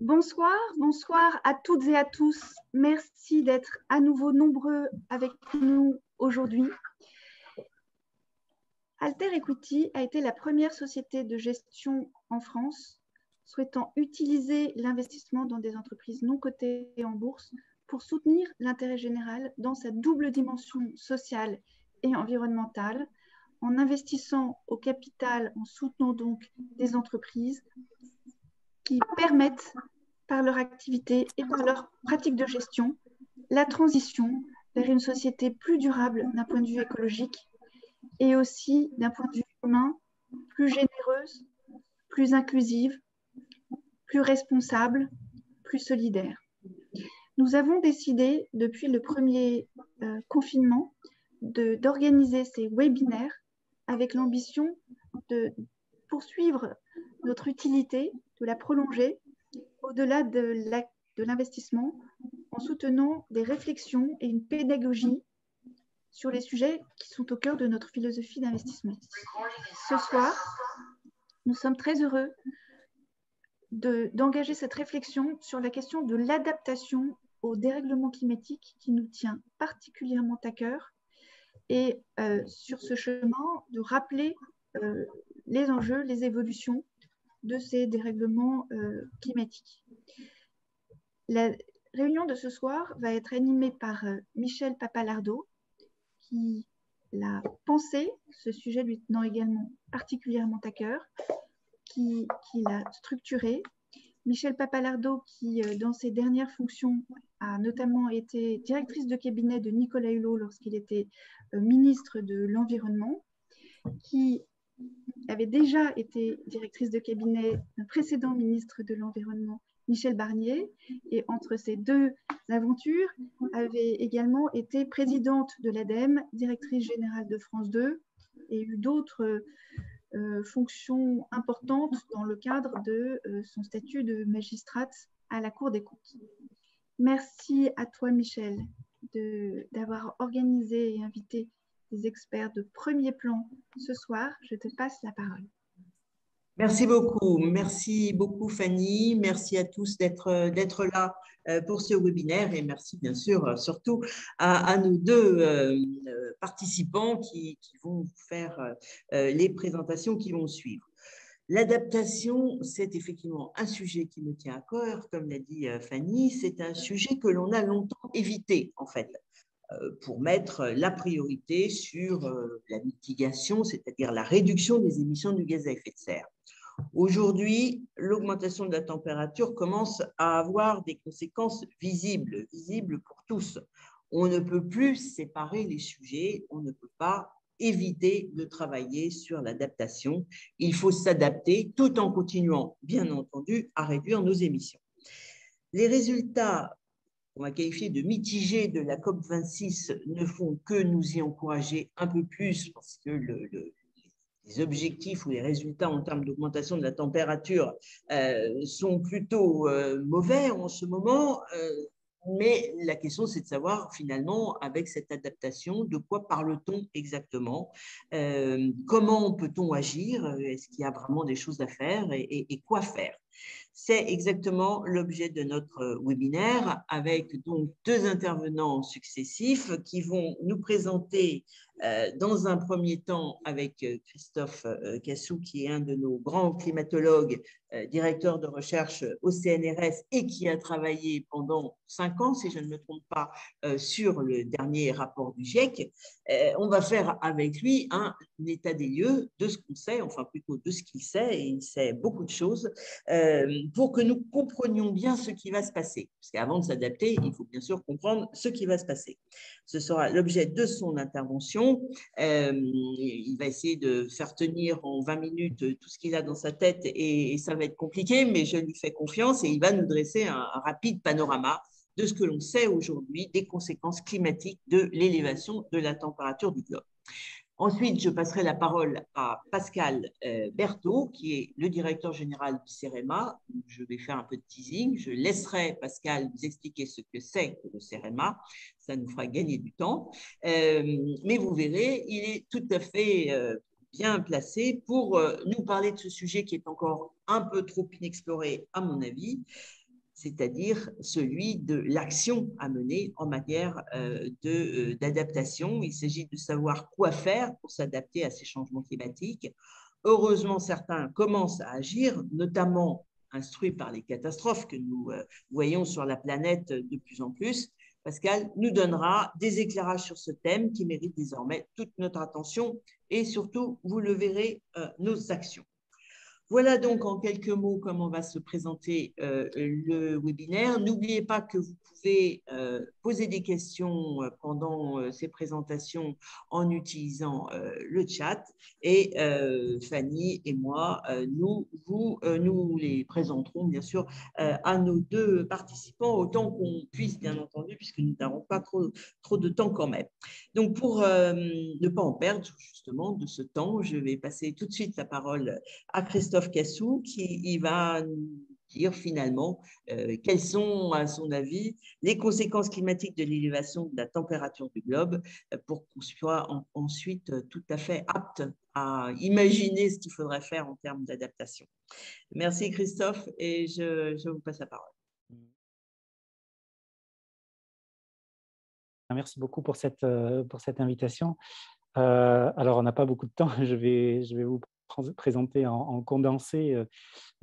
Bonsoir, bonsoir à toutes et à tous. Merci d'être à nouveau nombreux avec nous aujourd'hui. Alter Equity a été la première société de gestion en France souhaitant utiliser l'investissement dans des entreprises non cotées en bourse pour soutenir l'intérêt général dans sa double dimension sociale et environnementale, en investissant au capital, en soutenant donc des entreprises qui permettent par leur activité et par leur pratique de gestion, la transition vers une société plus durable d'un point de vue écologique et aussi d'un point de vue humain, plus généreuse, plus inclusive, plus responsable, plus solidaire. Nous avons décidé, depuis le premier confinement, d'organiser ces webinaires avec l'ambition de poursuivre notre utilité, de la prolonger au-delà de l'investissement, en soutenant des réflexions et une pédagogie sur les sujets qui sont au cœur de notre philosophie d'investissement. Ce soir, nous sommes très heureux d'engager cette réflexion sur la question de l'adaptation au dérèglement climatique qui nous tient particulièrement à cœur et sur ce chemin de rappeler les enjeux, les évolutions de ces dérèglements climatiques. La réunion de ce soir va être animée par Michel Papalardo, qui l'a pensé, ce sujet lui tenant également particulièrement à cœur, qui l'a structuré. Michel Papalardo, qui dans ses dernières fonctions a notamment été directrice de cabinet de Nicolas Hulot lorsqu'il était ministre de l'Environnement, qui avait déjà été directrice de cabinet d'un précédent ministre de l'Environnement, Michel Barnier, et entre ces deux aventures, avait également été présidente de l'ADEME, directrice générale de France 2, et eu d'autres fonctions importantes dans le cadre de son statut de magistrate à la Cour des comptes. Merci à toi, Michel, d'avoir organisé et invité des experts de premier plan ce soir. Je te passe la parole. Merci beaucoup Fanny, merci à tous d'être là pour ce webinaire et merci bien sûr surtout à nos deux participants qui vont faire les présentations qui vont suivre. L'adaptation, c'est effectivement un sujet qui me tient à cœur, comme l'a dit Fanny, c'est un sujet que l'on a longtemps évité en fait, pour mettre la priorité sur la mitigation, c'est-à-dire la réduction des émissions de gaz à effet de serre. Aujourd'hui, l'augmentation de la température commence à avoir des conséquences visibles pour tous. On ne peut plus séparer les sujets, on ne peut pas éviter de travailler sur l'adaptation. Il faut s'adapter tout en continuant, bien entendu, à réduire nos émissions. Les résultats qu'on va qualifier de mitigés de la COP26 ne font que nous y encourager un peu plus parce que les objectifs ou les résultats en termes d'augmentation de la température sont plutôt mauvais en ce moment. Mais la question, c'est de savoir finalement, avec cette adaptation, de quoi parle-t-on exactement? Comment peut-on agir? Est-ce qu'il y a vraiment des choses à faire et quoi faire? C'est exactement l'objet de notre webinaire avec donc deux intervenants successifs qui vont nous présenter dans un premier temps avec Christophe Cassou, qui est un de nos grands climatologues, directeur de recherche au CNRS et qui a travaillé pendant 5 ans, si je ne me trompe pas, sur le dernier rapport du GIEC. On va faire avec lui un état des lieux de ce qu'on sait, enfin plutôt de ce qu'il sait, et il sait beaucoup de choses, pour que nous comprenions bien ce qui va se passer. Parce qu'avant de s'adapter, il faut bien sûr comprendre ce qui va se passer. Ce sera l'objet de son intervention. Il va essayer de faire tenir en 20 minutes tout ce qu'il a dans sa tête et ça va être compliqué, mais je lui fais confiance et il va nous dresser un rapide panorama de ce que l'on sait aujourd'hui des conséquences climatiques de l'élévation de la température du globe. Ensuite, je passerai la parole à Pascal Berthaud, qui est le directeur général du CEREMA. Je vais faire un peu de teasing. Je laisserai Pascal vous expliquer ce que c'est que le CEREMA. Ça nous fera gagner du temps. Mais vous verrez, il est tout à fait bien placé pour nous parler de ce sujet qui est encore un peu trop inexploré, à mon avis. c'est-à-dire celui de l'action à mener en matière d'adaptation. Il s'agit de savoir quoi faire pour s'adapter à ces changements climatiques. Heureusement, certains commencent à agir, notamment instruits par les catastrophes que nous voyons sur la planète de plus en plus. Pascal nous donnera des éclairages sur ce thème qui mérite désormais toute notre attention et surtout, vous le verrez, nos actions. Voilà donc en quelques mots comment va se présenter le webinaire. N'oubliez pas que vous pouvez poser des questions pendant ces présentations en utilisant le chat et Fanny et moi, nous les présenterons bien sûr à nos deux participants autant qu'on puisse, bien entendu, puisque nous n'avons pas trop de temps quand même. Donc pour ne pas en perdre justement de ce temps, je vais passer tout de suite la parole à Christophe Cassou qui va nous dire finalement quelles sont, à son avis, les conséquences climatiques de l'élévation de la température du globe pour qu'on soit ensuite tout à fait apte à imaginer ce qu'il faudrait faire en termes d'adaptation. Merci Christophe et je vous passe la parole. Merci beaucoup pour cette invitation. Alors, on n'a pas beaucoup de temps. Je vais vous présenter en condensé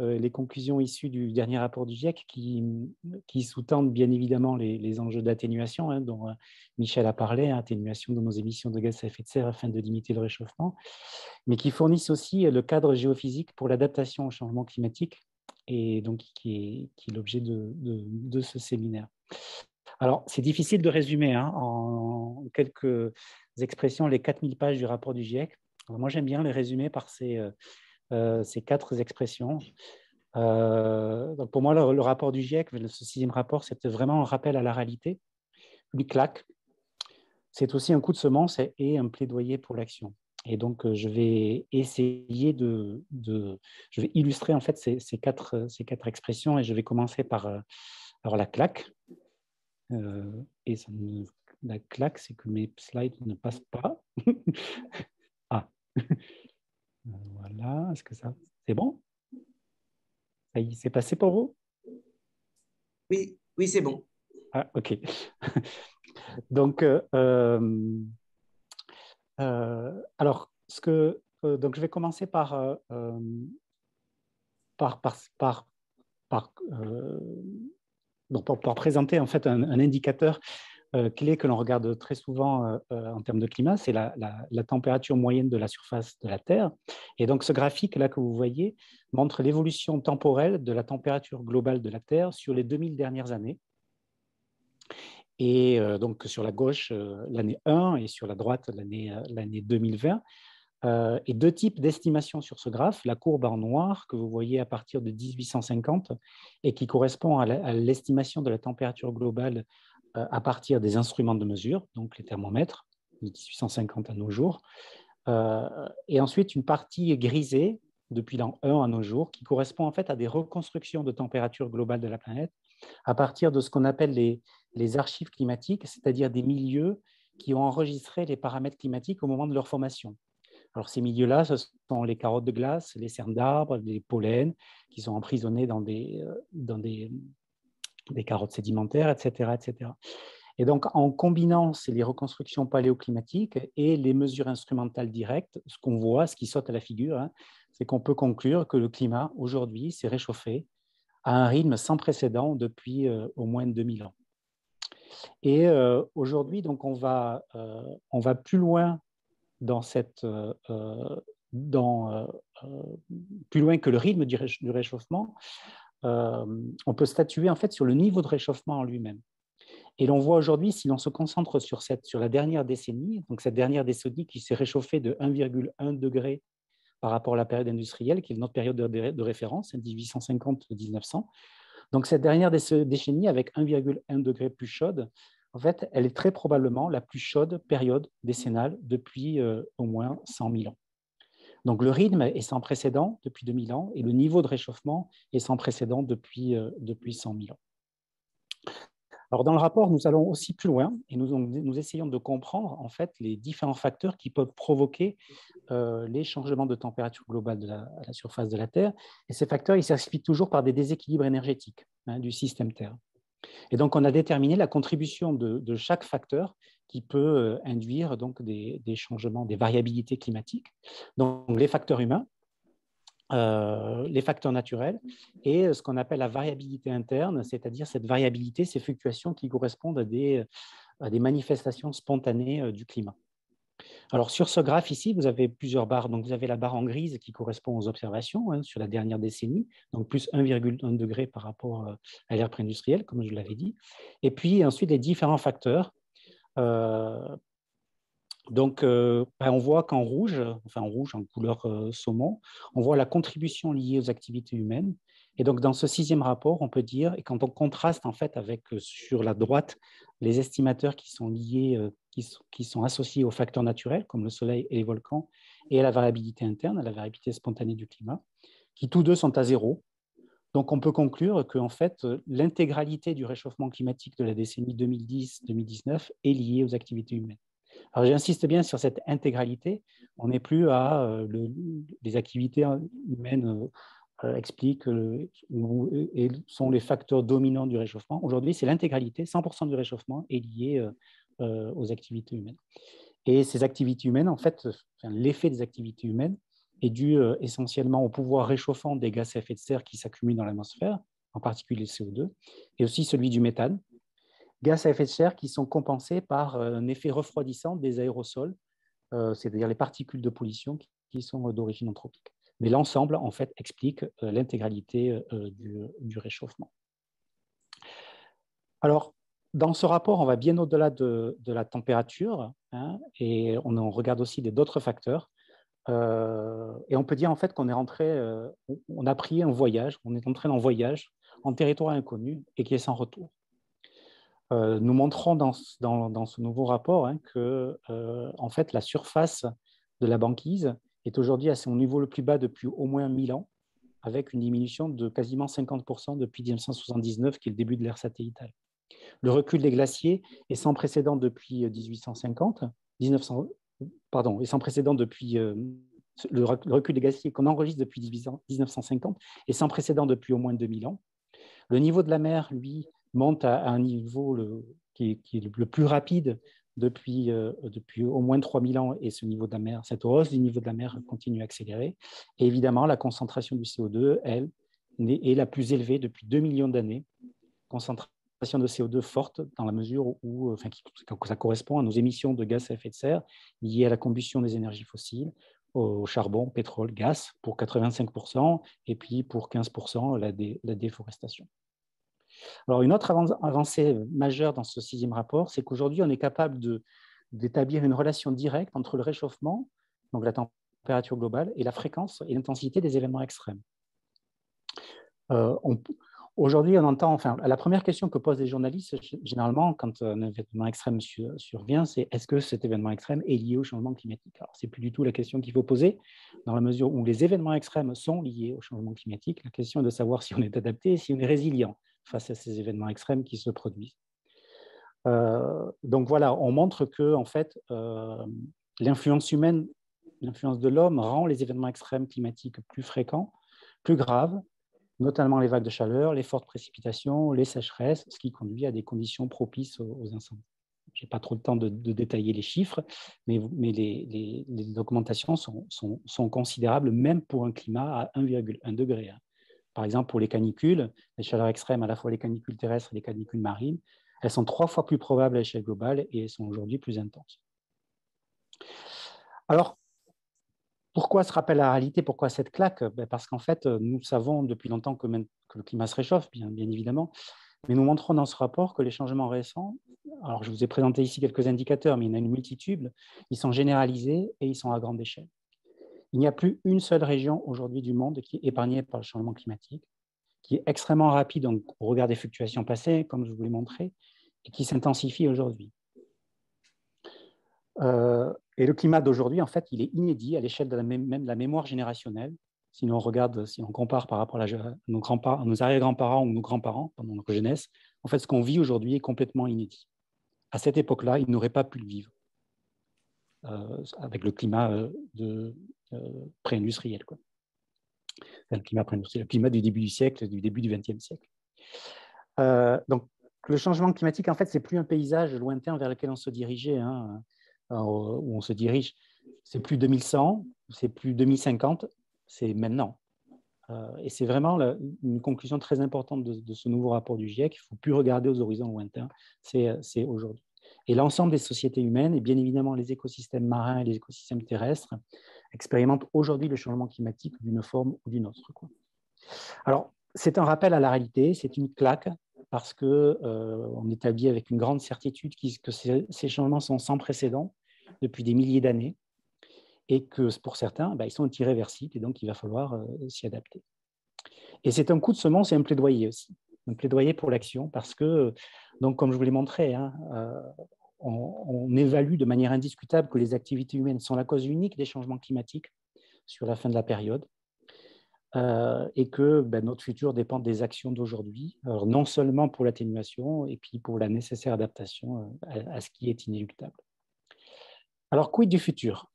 les conclusions issues du dernier rapport du GIEC qui sous-tendent bien évidemment les enjeux d'atténuation dont Michel a parlé, atténuation de nos émissions de gaz à effet de serre afin de limiter le réchauffement, mais qui fournissent aussi le cadre géophysique pour l'adaptation au changement climatique et donc qui est l'objet de ce séminaire. Alors, c'est difficile de résumer en quelques expressions les 4000 pages du rapport du GIEC. Alors, moi, j'aime bien les résumer par ces 4 expressions. Donc pour moi, le rapport du GIEC, ce 6e rapport, c'était vraiment un rappel à la réalité, une claque. C'est aussi un coup de semence et un plaidoyer pour l'action. Et donc, je vais essayer je vais illustrer en fait ces quatre expressions et je vais commencer par la claque. Et la claque, c'est que mes slides ne passent pas. Ah, voilà, est-ce que ça, c'est bon? Ça y est, c'est passé pour vous? Oui, oui, c'est bon. Ah, ok. Donc, alors, donc je vais commencer par présenter en fait un indicateur clé que l'on regarde très souvent en termes de climat, c'est la température moyenne de la surface de la Terre. Et donc, ce graphique-là que vous voyez montre l'évolution temporelle de la température globale de la Terre sur les 2000 dernières années. Et donc, sur la gauche, l'année 1 et sur la droite, l'année 2020. Et 2 types d'estimations sur ce graphe. La courbe en noir que vous voyez à partir de 1850 et qui correspond à l'estimation de la température globale à partir des instruments de mesure, donc les thermomètres, de 1850 à nos jours. Et ensuite, une partie grisée depuis l'an 1 à nos jours qui correspond en fait à des reconstructions de température globale de la planète à partir de ce qu'on appelle les archives climatiques, c'est-à-dire des milieux qui ont enregistré les paramètres climatiques au moment de leur formation. Alors, ces milieux-là, ce sont les carottes de glace, les cernes d'arbres, les pollens qui sont emprisonnés dans des carottes sédimentaires, etc., etc. Et donc, en combinant les reconstructions paléoclimatiques et les mesures instrumentales directes, ce qu'on voit, ce qui saute à la figure, c'est qu'on peut conclure que le climat, aujourd'hui, s'est réchauffé à un rythme sans précédent depuis au moins 2000 ans. Et aujourd'hui, donc, on va plus loin plus loin que le rythme du réchauffement. On peut statuer en fait sur le niveau de réchauffement en lui-même. Et l'on voit aujourd'hui, si l'on se concentre sur la dernière décennie, donc cette dernière décennie qui s'est réchauffée de 1,1 degré par rapport à la période industrielle, qui est notre période de référence, 1850-1900. Donc cette dernière décennie, avec 1,1 degré plus chaude, en fait, elle est très probablement la plus chaude période décennale depuis au moins 100 000 ans. Donc le rythme est sans précédent depuis 2000 ans et le niveau de réchauffement est sans précédent depuis 100 000 ans. Alors, dans le rapport, nous allons aussi plus loin et nous essayons de comprendre en fait les différents facteurs qui peuvent provoquer les changements de température globale à la surface de la Terre. Et ces facteurs, ils s'expliquent toujours par des déséquilibres énergétiques du système Terre. Et donc, on a déterminé la contribution de chaque facteur qui peut induire donc, des changements, des variabilités climatiques. Donc, les facteurs humains, les facteurs naturels et ce qu'on appelle la variabilité interne, c'est-à-dire cette variabilité, ces fluctuations qui correspondent à des manifestations spontanées du climat. Alors, sur ce graphe ici, vous avez plusieurs barres. Donc, vous avez la barre en grise qui correspond aux observations sur la dernière décennie, donc plus 1,1 degré par rapport à l'ère pré-industrielle, comme je l'avais dit. Et puis, ensuite, les différents facteurs. Donc, on voit qu'en rouge, enfin en rouge, en couleur saumon, on voit la contribution liée aux activités humaines. Et donc, dans ce 6e rapport, on peut dire, et quand on contraste en fait avec sur la droite les estimateurs qui sont liés, qui sont associés aux facteurs naturels, comme le soleil et les volcans, et à la variabilité interne, à la variabilité spontanée du climat, qui tous deux sont à 0. Donc, on peut conclure que en fait, l'intégralité du réchauffement climatique de la décennie 2010-2019 est liée aux activités humaines. Alors, j'insiste bien sur cette intégralité. On n'est plus à les activités humaines expliquent et sont les facteurs dominants du réchauffement. Aujourd'hui, c'est l'intégralité, 100% du réchauffement est lié aux activités humaines. Et ces activités humaines, en fait, l'effet des activités humaines est dû essentiellement au pouvoir réchauffant des gaz à effet de serre qui s'accumulent dans l'atmosphère, en particulier le CO2, et aussi celui du méthane. Gaz à effet de serre qui sont compensés par un effet refroidissant des aérosols, c'est-à-dire les particules de pollution qui sont d'origine anthropique. Mais l'ensemble, en fait, explique l'intégralité du réchauffement. Alors, dans ce rapport, on va bien au-delà de la température, et on regarde aussi d'autres facteurs. Et on peut dire en fait qu'on est rentré, on a pris un voyage, on est entré en voyage en territoire inconnu et qui est sans retour. Nous montrons dans ce nouveau rapport que en fait, la surface de la banquise est aujourd'hui à son niveau le plus bas depuis au moins 1000 ans, avec une diminution de quasiment 50% depuis 1979, qui est le début de l'ère satellitale. Le recul des glaciers est sans précédent depuis 1850, et sans précédent depuis le recul des glaciers qu'on enregistre depuis 1950 est sans précédent depuis au moins 2000 ans. Le niveau de la mer, lui, monte à un niveau qui est le plus rapide depuis au moins 3000 ans, et ce niveau de la mer, cette hausse du niveau de la mer continue à accélérer. Et évidemment, la concentration du CO2, elle, est la plus élevée depuis 2 millions d'années. Concentration de CO2 forte dans la mesure où ça correspond à nos émissions de gaz à effet de serre liées à la combustion des énergies fossiles, au charbon, pétrole, gaz pour 85%, et puis pour 15% la déforestation. Alors, une autre avancée majeure dans ce 6e rapport, c'est qu'aujourd'hui, on est capable d'établir une relation directe entre le réchauffement, donc la température globale, et la fréquence et l'intensité des événements extrêmes. Aujourd'hui, on entend, la première question que posent les journalistes, généralement, quand un événement extrême survient, c'est est-ce que cet événement extrême est lié au changement climatique? Alors, ce n'est plus du tout la question qu'il faut poser, dans la mesure où les événements extrêmes sont liés au changement climatique. La question est de savoir si on est adapté et si on est résilient face à ces événements extrêmes qui se produisent. Donc voilà, on montre que en fait, l'influence humaine, l'influence de l'homme rend les événements extrêmes climatiques plus fréquents, plus graves, notamment les vagues de chaleur, les fortes précipitations, les sécheresses, ce qui conduit à des conditions propices aux incendies. Je n'ai pas trop le temps de détailler les chiffres, mais les augmentations sont considérables, même pour un climat à 1,1 degré. Par exemple, pour les canicules, les chaleurs extrêmes, à la fois les canicules terrestres et les canicules marines, elles sont 3 fois plus probables à l'échelle globale et elles sont aujourd'hui plus intenses. Alors, pourquoi ce rappel à la réalité? Pourquoi cette claque? Parce qu'en fait, nous savons depuis longtemps que le climat se réchauffe, bien évidemment, mais nous montrons dans ce rapport que les changements récents, alors je vous ai présenté ici quelques indicateurs, mais il y en a une multitude, ils sont généralisés et ils sont à grande échelle. Il n'y a plus une seule région aujourd'hui du monde qui est épargnée par le changement climatique, qui est extrêmement rapide au regard des fluctuations passées, comme je vous l'ai montré, et qui s'intensifie aujourd'hui. Et le climat d'aujourd'hui, en fait, il est inédit à l'échelle de même de la mémoire générationnelle. Si on compare par rapport à nos arrière-grands-parents ou nos grands-parents pendant notre jeunesse, En fait, ce qu'on vit aujourd'hui est complètement inédit. À cette époque-là, ils n'auraient pas pu le vivre avec le climat pré-industriel, quoi. Enfin, le climat pré-industriel, le climat du début du siècle, du début du XXe siècle. Donc, le changement climatique, en fait, c'est plus un paysage lointain vers lequel on se dirigeait, hein, où on se dirige. C'est plus 2100, c'est plus 2050, c'est maintenant. Et c'est vraiment une conclusion très importante de ce nouveau rapport du GIEC. Il ne faut plus regarder aux horizons lointains, c'est aujourd'hui. Et l'ensemble des sociétés humaines, et bien évidemment les écosystèmes marins et les écosystèmes terrestres, expérimentent aujourd'hui le changement climatique d'une forme ou d'une autre, quoi. Alors, c'est un rappel à la réalité, c'est une claque, parce qu'on établit avec une grande certitude que ces changements sont sans précédent depuis des milliers d'années, et que pour certains, ils sont irréversibles, et donc il va falloir s'y adapter. Et c'est un coup de semonce et un plaidoyer aussi, un plaidoyer pour l'action, parce que, donc, comme je vous l'ai montré, hein, on évalue de manière indiscutable que les activités humaines sont la cause unique des changements climatiques sur la fin de la période, et que notre futur dépend des actions d'aujourd'hui, non seulement pour l'atténuation, et puis pour la nécessaire adaptation à ce qui est inéluctable. Alors, quid du futur ?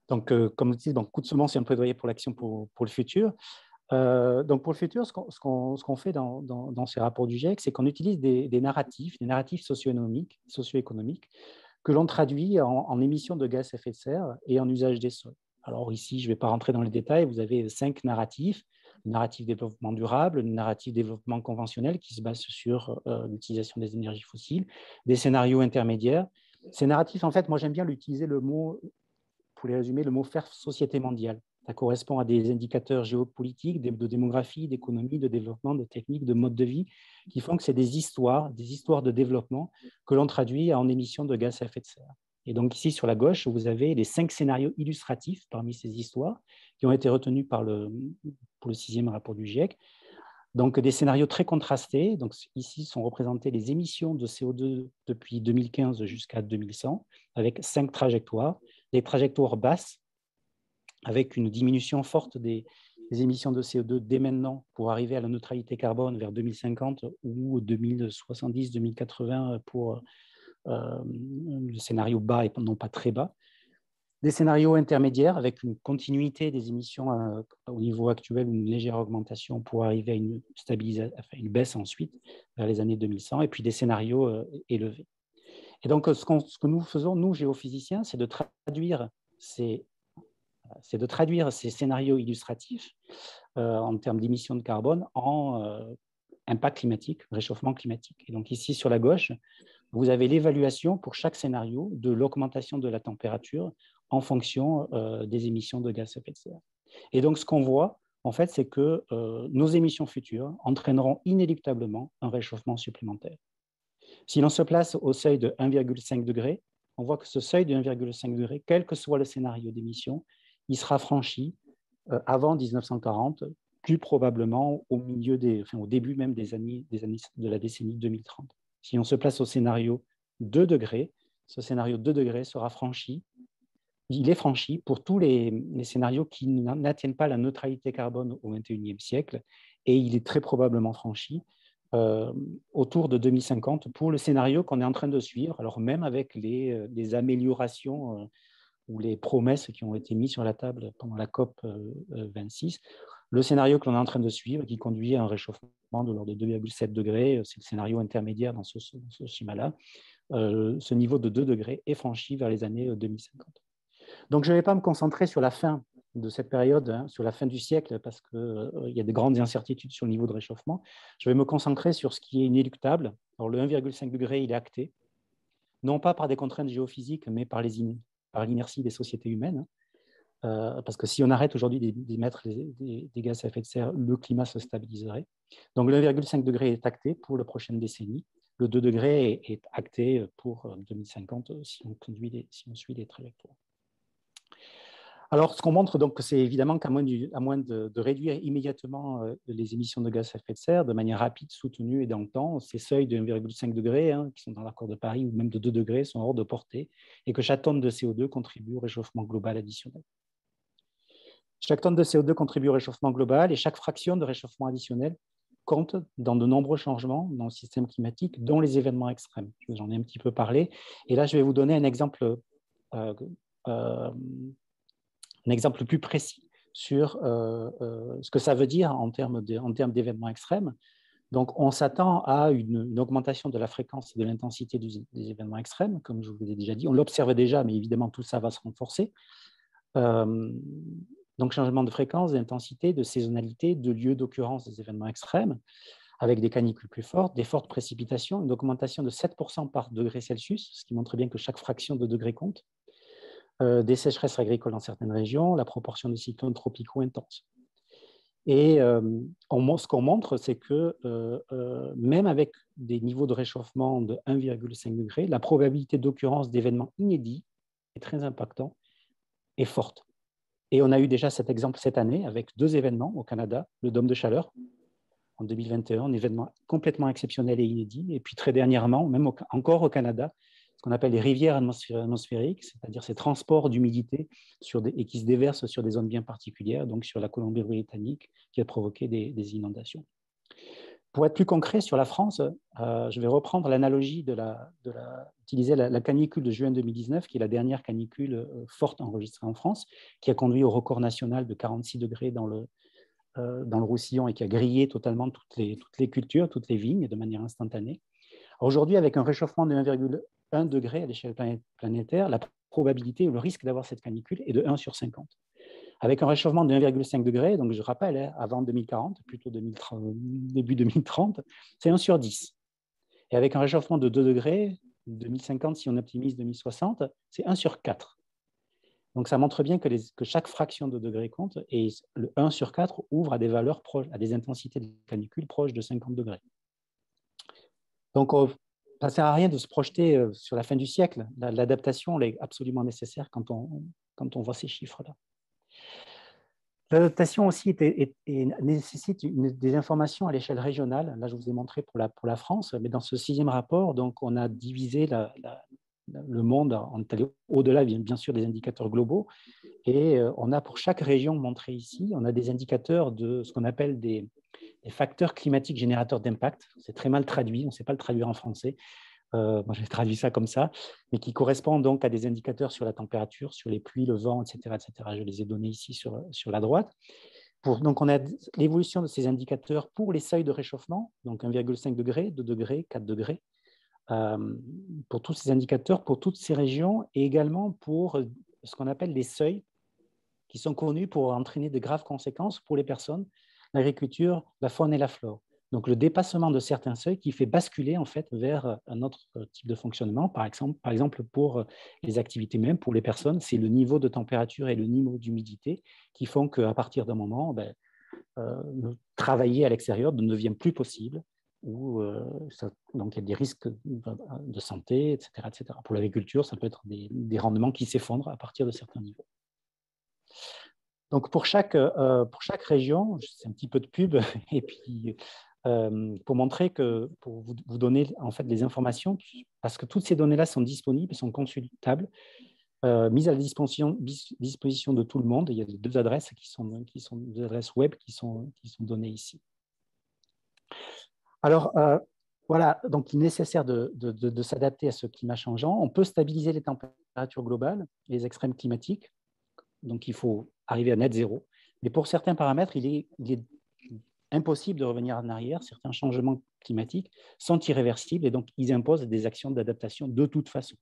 Donc, comme je dis, coup de semence, c'est un plaidoyer pour l'action pour le futur. Donc, pour le futur, ce qu'on fait dans ces rapports du GIEC, c'est qu'on utilise des narratifs socio-économiques, que l'on traduit en émissions de gaz à effet de serre et en usage des sols. Alors ici, je ne vais pas rentrer dans les détails, vous avez 5 narratifs. Le narratif développement durable, le narratif développement conventionnel qui se base sur l'utilisation des énergies fossiles, des scénarios intermédiaires. Ces narratifs, en fait, moi j'aime bien l'utiliser le mot, pour les résumer, le mot faire société mondiale. Ça correspond à des indicateurs géopolitiques, de démographie, d'économie, de développement, de techniques, de mode de vie, qui font que c'est des histoires de développement que l'on traduit en émissions de gaz à effet de serre. Et donc ici, sur la gauche, vous avez les 5 scénarios illustratifs parmi ces histoires qui ont été retenus pour le 6e rapport du GIEC. Donc des scénarios très contrastés. Donc ici sont représentées les émissions de CO2 depuis 2015 jusqu'à 2100, avec 5 trajectoires. Des trajectoires basses, avec une diminution forte des émissions de CO2 dès maintenant pour arriver à la neutralité carbone vers 2050 ou 2070-2080 pour le scénario bas et non pas très bas. Des scénarios intermédiaires avec une continuité des émissions au niveau actuel, une légère augmentation pour arriver à une baisse ensuite vers les années 2100, et puis des scénarios élevés. Et donc, ce que nous faisons, nous, géophysiciens, c'est de traduire ces scénarios illustratifs en termes d'émissions de carbone en impact climatique, réchauffement climatique. Et donc ici, sur la gauche, vous avez l'évaluation pour chaque scénario de l'augmentation de la température en fonction des émissions de gaz à effet de serre. Et donc, ce qu'on voit, en fait, c'est que nos émissions futures entraîneront inéluctablement un réchauffement supplémentaire. Si l'on se place au seuil de 1,5 degré, on voit que ce seuil de 1,5 degré, quel que soit le scénario d'émission, il sera franchi avant 1940, plus probablement au début même des années de la décennie 2030. Si on se place au scénario 2 degrés, ce scénario 2 degrés sera franchi. Il est franchi pour tous les scénarios qui n'atteignent pas la neutralité carbone au XXIe siècle, et il est très probablement franchi autour de 2050 pour le scénario qu'on est en train de suivre, alors même avec les améliorations ou les promesses qui ont été mises sur la table pendant la COP 26. Le scénario que l'on est en train de suivre, qui conduit à un réchauffement de l'ordre de 2,7 degrés, c'est le scénario intermédiaire dans ce schéma-là, ce niveau de 2 degrés est franchi vers les années 2050. Donc, je ne vais pas me concentrer sur la fin de cette période, sur la fin du siècle, parce qu'il y a de grandes incertitudes sur le niveau de réchauffement. Je vais me concentrer sur ce qui est inéluctable. Alors, le 1,5 degré, il est acté, non pas par des contraintes géophysiques, mais par l'inertie des sociétés humaines. Parce que si on arrête aujourd'hui d'émettre des gaz à effet de serre, le climat se stabiliserait. Donc, le 1,5 degré est acté pour la prochaine décennie. Le 2 degrés est acté pour 2050 si on suit les trajectoires. Alors, ce qu'on montre, donc, c'est évidemment qu'à moins de réduire immédiatement les émissions de gaz à effet de serre de manière rapide, soutenue et dans le temps, ces seuils de 1,5 degré, qui sont dans l'accord de Paris, ou même de 2 degrés, sont hors de portée, et que chaque tonne de CO2 contribue au réchauffement global additionnel. Chaque tonne de CO2 contribue au réchauffement global, et chaque fraction de réchauffement additionnel compte dans de nombreux changements dans le système climatique, dont les événements extrêmes. J'en ai un petit peu parlé. Et là, je vais vous donner un exemple plus précis sur ce que ça veut dire en termes d'événements extrêmes. Donc, on s'attend à une augmentation de la fréquence et de l'intensité des événements extrêmes, comme je vous l'ai déjà dit. On l'observe déjà, mais évidemment, tout ça va se renforcer. Donc, changement de fréquence, d'intensité, de saisonnalité, de lieu d'occurrence des événements extrêmes, avec des canicules plus fortes, des fortes précipitations, une augmentation de 7% par degré Celsius, ce qui montre bien que chaque fraction de degré compte, des sécheresses agricoles dans certaines régions, la proportion de cyclones tropicaux intenses. Et ce qu'on montre, c'est que même avec des niveaux de réchauffement de 1,5 degré, la probabilité d'occurrence d'événements inédits et très impactants est forte. Et on a eu déjà cet exemple cette année avec 2 événements au Canada, le dôme de chaleur en 2021, un événement complètement exceptionnel et inédit, et puis très dernièrement, même encore au Canada, ce qu'on appelle les rivières atmosphériques, c'est-à-dire ces transports d'humidité et qui se déversent sur des zones bien particulières, donc sur la Colombie-Britannique, qui a provoqué des inondations. Pour être plus concret sur la France, je vais reprendre l'analogie d'utiliser la canicule de juin 2019, qui est la dernière canicule forte enregistrée en France, qui a conduit au record national de 46 degrés dans le Roussillon et qui a grillé totalement toutes les cultures, toutes les vignes de manière instantanée. Aujourd'hui, avec un réchauffement de 1,1 degré à l'échelle planétaire, la probabilité ou le risque d'avoir cette canicule est de 1 sur 50. Avec un réchauffement de 1,5 degré, donc je rappelle, avant 2040, plutôt début 2030, c'est 1 sur 10. Et avec un réchauffement de 2 degrés, 2050, si on optimise 2060, c'est 1 sur 4. Donc ça montre bien que chaque fraction de degré compte, et le 1 sur 4 ouvre à des valeurs proches, à des intensités de canicule proches de 50 degrés. Donc ça ne sert à rien de se projeter sur la fin du siècle. L'adaptation est absolument nécessaire quand on voit ces chiffres-là. L'adaptation aussi nécessite des informations à l'échelle régionale. Là, je vous ai montré pour la France, mais dans ce 6e rapport, donc, on a divisé le monde, on est allé au-delà, bien sûr, des indicateurs globaux, et on a pour chaque région montrée ici, on a des indicateurs de ce qu'on appelle des facteurs climatiques générateurs d'impact. C'est très mal traduit, on ne sait pas le traduire en français. Moi, j'ai traduit ça comme ça, mais qui correspond donc à des indicateurs sur la température, sur les pluies, le vent, etc. Je les ai donnés ici sur la droite. Donc, on a l'évolution de ces indicateurs pour les seuils de réchauffement, donc 1,5 degré, 2 degrés, 4 degrés, pour tous ces indicateurs, pour toutes ces régions, et également pour ce qu'on appelle les seuils, qui sont connus pour entraîner de graves conséquences pour les personnes, l'agriculture, la faune et la flore. Donc, le dépassement de certains seuils qui fait basculer en fait vers un autre type de fonctionnement. Par exemple, pour les activités même, pour les personnes, c'est le niveau de température et le niveau d'humidité qui font qu'à partir d'un moment, travailler à l'extérieur ne devient plus possible. Donc, il y a des risques de santé, etc., etc. Pour l'agriculture, ça peut être des rendements qui s'effondrent à partir de certains niveaux. Donc, pour chaque région, c'est un petit peu de pub, et puis pour montrer pour vous donner en fait les informations, parce que toutes ces données-là sont disponibles, sont consultables, mises à la disposition de tout le monde. Il y a 2 adresses qui sont 2 adresses web qui sont données ici. Alors, voilà, donc il est nécessaire de s'adapter à ce climat changeant. On peut stabiliser les températures globales, les extrêmes climatiques, donc il faut arriver à net zéro. Mais pour certains paramètres, il est impossible de revenir en arrière. Certains changements climatiques sont irréversibles et donc ils imposent des actions d'adaptation de toute façon.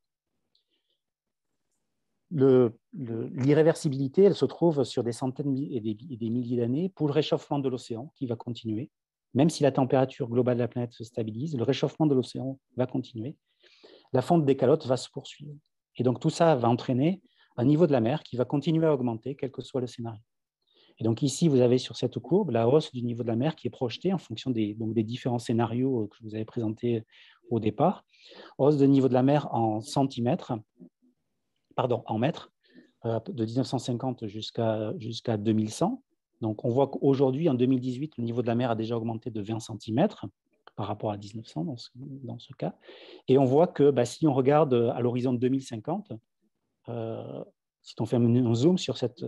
L'irréversibilité, elle se trouve sur des centaines et des milliers d'années pour le réchauffement de l'océan qui va continuer. Même si la température globale de la planète se stabilise, le réchauffement de l'océan va continuer. La fonte des calottes va se poursuivre. Et donc tout ça va entraîner un niveau de la mer qui va continuer à augmenter, quel que soit le scénario. Et donc ici, vous avez sur cette courbe la hausse du niveau de la mer qui est projetée en fonction des différents scénarios que je vous avais présentés au départ. Hausse de niveau de la mer en mètres, de 1950 jusqu'à 2100. Donc on voit qu'aujourd'hui, en 2018, le niveau de la mer a déjà augmenté de 20 cm par rapport à 1900 dans ce cas. Et on voit que si on regarde à l'horizon de 2050, si on fait un zoom sur cette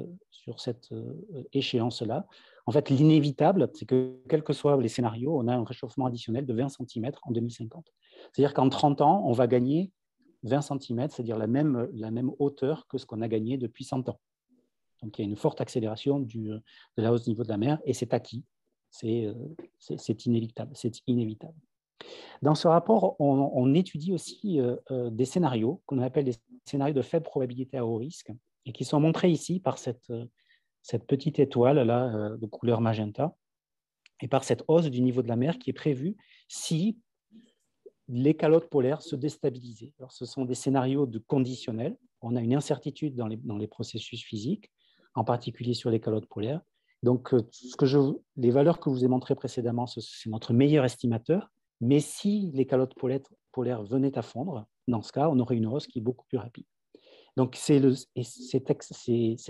échéance-là, en fait, l'inévitable, c'est que, quels que soient les scénarios, on a un réchauffement additionnel de 20 cm en 2050. C'est-à-dire qu'en 30 ans, on va gagner 20 cm, c'est-à-dire la même hauteur que ce qu'on a gagné depuis 100 ans. Donc, il y a une forte accélération de la hausse du niveau de la mer, et c'est acquis. C'est inévitable. Dans ce rapport, on étudie aussi des scénarios qu'on appelle des scénarios de faible probabilité à haut risque, et qui sont montrés ici par cette petite étoile-là de couleur magenta, et par cette hausse du niveau de la mer qui est prévue si les calottes polaires se déstabilisaient. Alors, ce sont des scénarios de conditionnels. On a une incertitude dans les processus physiques, en particulier sur les calottes polaires. Donc, les valeurs que je vous ai montrées précédemment, c'est notre meilleur estimateur. Mais si les calottes polaires venaient à fondre, dans ce cas, on aurait une hausse qui est beaucoup plus rapide. Donc, c'est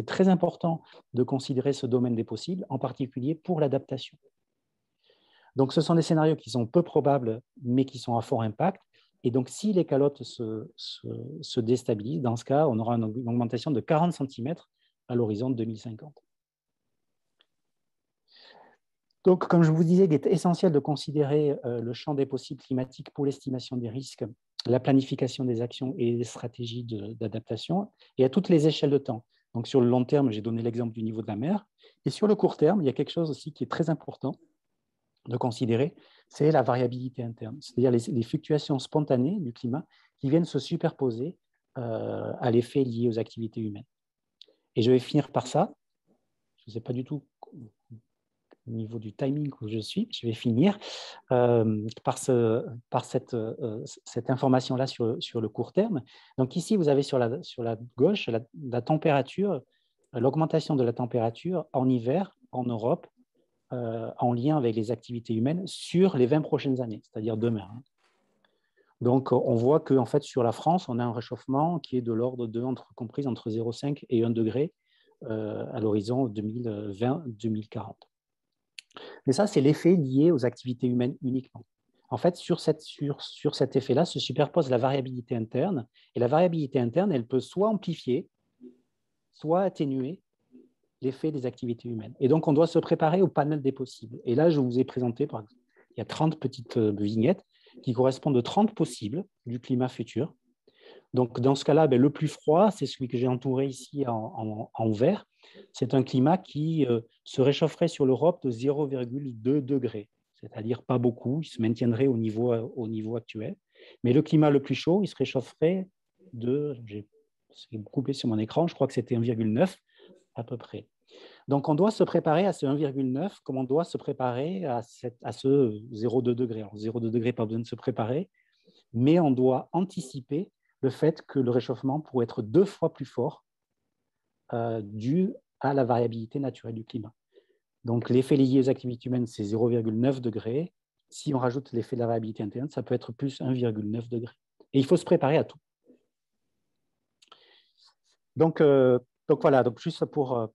très important de considérer ce domaine des possibles, en particulier pour l'adaptation. Donc, ce sont des scénarios qui sont peu probables, mais qui sont à fort impact. Et donc, si les calottes se déstabilisent, dans ce cas, on aura une augmentation de 40 cm à l'horizon de 2050. Donc, comme je vous disais, il est essentiel de considérer le champ des possibles climatiques pour l'estimation des risques, la planification des actions et des stratégies d'adaptation, et à toutes les échelles de temps. Donc, sur le long terme, j'ai donné l'exemple du niveau de la mer. Et sur le court terme, il y a quelque chose aussi qui est très important de considérer, c'est la variabilité interne, c'est-à-dire les fluctuations spontanées du climat qui viennent se superposer à l'effet lié aux activités humaines. Et je vais finir par ça. Je ne sais pas du tout au niveau du timing où je suis, je vais finir par cette information-là sur le court terme. Donc ici, vous avez sur la gauche la température, l'augmentation de la température en hiver en Europe en lien avec les activités humaines sur les 20 prochaines années, c'est-à-dire demain. Donc, on voit qu'en fait, sur la France, on a un réchauffement qui est de l'ordre compris entre 0,5 et 1 degré à l'horizon 2020-2040. Mais ça, c'est l'effet lié aux activités humaines uniquement. En fait, sur cet effet-là se superpose la variabilité interne, et la variabilité interne, elle peut soit amplifier, soit atténuer l'effet des activités humaines. Et donc, on doit se préparer au panel des possibles. Et là, je vous ai présenté, par exemple, il y a 30 petites vignettes qui correspondent aux 30 possibles du climat futur. Donc, dans ce cas-là, le plus froid, c'est celui que j'ai entouré ici en vert. C'est un climat qui se réchaufferait sur l'Europe de 0,2 degrés, c'est-à-dire pas beaucoup, il se maintiendrait au niveau actuel. Mais le climat le plus chaud, il se réchaufferait j'ai coupé sur mon écran, je crois que c'était 1,9 à peu près. Donc, on doit se préparer à ce 1,9 comme on doit se préparer à ce 0,2 degrés. Alors, 0,2 degrés, pas besoin de se préparer, mais on doit anticiper le fait que le réchauffement pourrait être 2 fois plus fort dû à la variabilité naturelle du climat. Donc, l'effet lié aux activités humaines, c'est 0,9 degrés. Si on rajoute l'effet de la variabilité interne, ça peut être plus 1,9 degrés. Et il faut se préparer à tout. Donc voilà, donc juste pour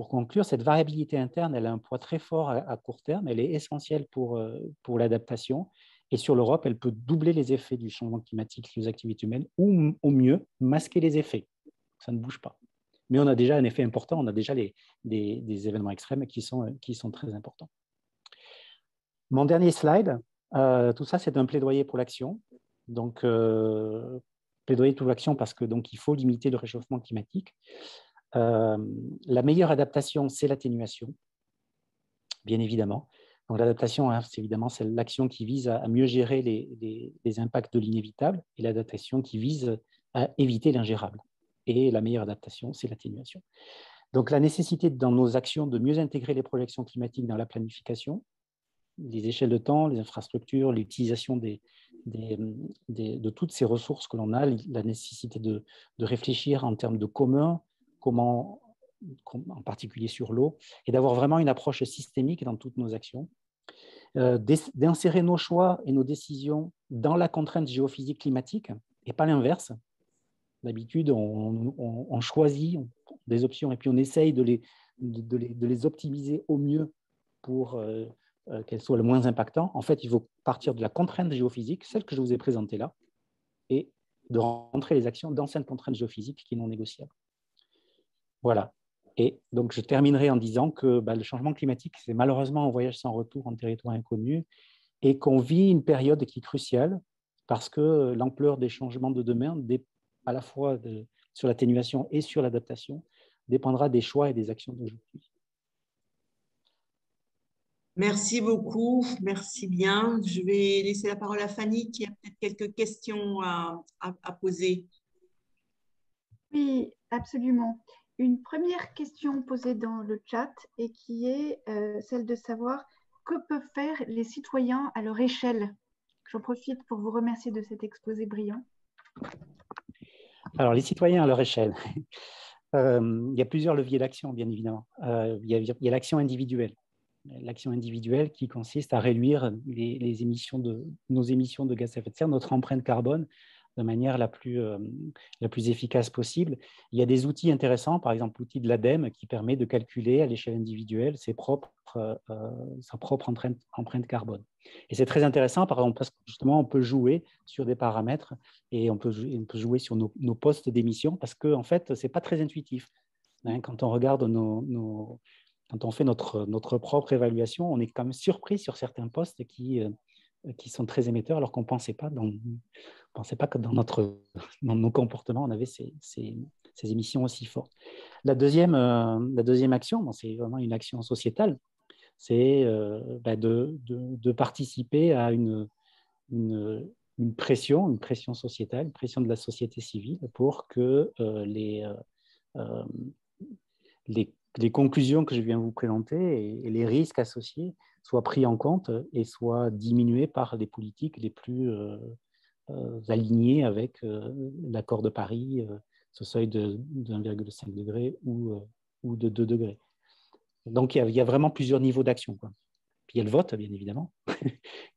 conclure, cette variabilité interne, elle a un poids très fort à court terme, elle est essentielle pour l'adaptation. Et sur l'Europe, elle peut doubler les effets du changement climatique liés aux activités humaines ou, au mieux, masquer les effets. Ça ne bouge pas. Mais on a déjà un effet important, on a déjà des événements extrêmes qui sont très importants. Mon dernier slide, tout ça, c'est un plaidoyer pour l'action. Donc, plaidoyer pour l'action parce que il faut limiter le réchauffement climatique. La meilleure adaptation, c'est l'atténuation, bien évidemment. Donc, l'adaptation, c'est l'action qui vise à mieux gérer les impacts de l'inévitable et l'adaptation qui vise à éviter l'ingérable. Et la meilleure adaptation, c'est l'atténuation. Donc, la nécessité dans nos actions de mieux intégrer les projections climatiques dans la planification, les échelles de temps, les infrastructures, l'utilisation de toutes ces ressources que l'on a, la nécessité de réfléchir en termes de commun, en particulier sur l'eau, et d'avoir vraiment une approche systémique dans toutes nos actions, d'insérer nos choix et nos décisions dans la contrainte géophysique climatique et pas l'inverse. D'habitude, on choisit des options et puis on essaye de les optimiser au mieux pour qu'elles soient le moins impactantes. En fait, il faut partir de la contrainte géophysique, celle que je vous ai présentée là, et de rentrer les actions dans cette contrainte géophysique qui est non négociable. Voilà. Et donc, je terminerai en disant que le changement climatique, c'est malheureusement un voyage sans retour en territoire inconnu et qu'on vit une période qui est cruciale parce que l'ampleur des changements de demain, à la fois sur l'atténuation et sur l'adaptation, dépendra des choix et des actions d'aujourd'hui. Merci beaucoup, merci bien. Je vais laisser la parole à Fanny qui a peut-être quelques questions à poser. Oui, absolument. Une première question posée dans le chat et qui est celle de savoir que peuvent faire les citoyens à leur échelle. J'en profite pour vous remercier de cet exposé brillant. Alors, les citoyens à leur échelle. Il y a plusieurs leviers d'action, bien évidemment. Il y a l'action individuelle. L'action individuelle qui consiste à réduire nos émissions de gaz à effet de serre, notre empreinte carbone, de manière la plus efficace possible. Il y a des outils intéressants, par exemple l'outil de l'ADEME qui permet de calculer à l'échelle individuelle sa propre empreinte carbone. Et c'est très intéressant parce que justement, on peut jouer sur des paramètres et on peut jouer sur nos postes d'émission parce qu'en en fait, ce n'est pas très intuitif. Quand on regarde quand on fait notre propre évaluation, on est quand même surpris sur certains postes qui sont très émetteurs alors qu'on ne pensait pas que dans nos comportements, on avait ces émissions aussi fortes. La deuxième action, c'est vraiment une action sociétale, c'est de participer à une pression sociétale, une pression de la société civile pour que les conclusions que je viens vous présenter et les risques associés soient pris en compte et soient diminués par des politiques les plus alignées avec l'accord de Paris, ce seuil de 1,5 degré ou de 2 degrés. Donc, il y a vraiment plusieurs niveaux d'action. Puis il y a le vote, bien évidemment,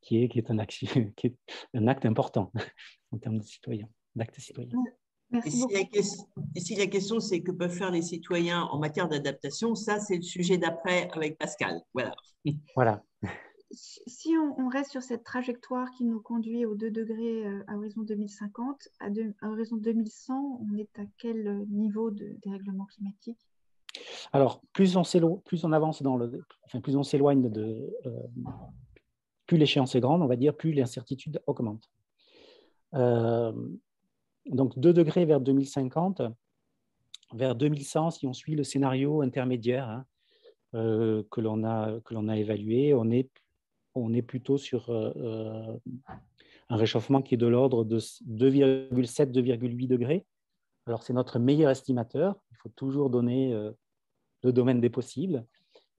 qui est un acte important en termes d'acte citoyen. Merci beaucoup. Et si la question, c'est que peuvent faire les citoyens en matière d'adaptation, ça, c'est le sujet d'après avec Pascal. Voilà. Voilà. Si on reste sur cette trajectoire qui nous conduit aux 2 degrés à horizon 2050, à horizon 2100, on est à quel niveau de dérèglement climatique? Alors, plus on avance plus on s'éloigne plus l'échéance est grande, on va dire, plus l'incertitude augmente. Donc, 2 degrés vers 2050, vers 2100, si on suit le scénario intermédiaire que l'on a évalué, on est plutôt sur un réchauffement qui est de l'ordre de 2,7, 2,8 degrés. Alors, c'est notre meilleur estimateur. Il faut toujours donner le domaine des possibles.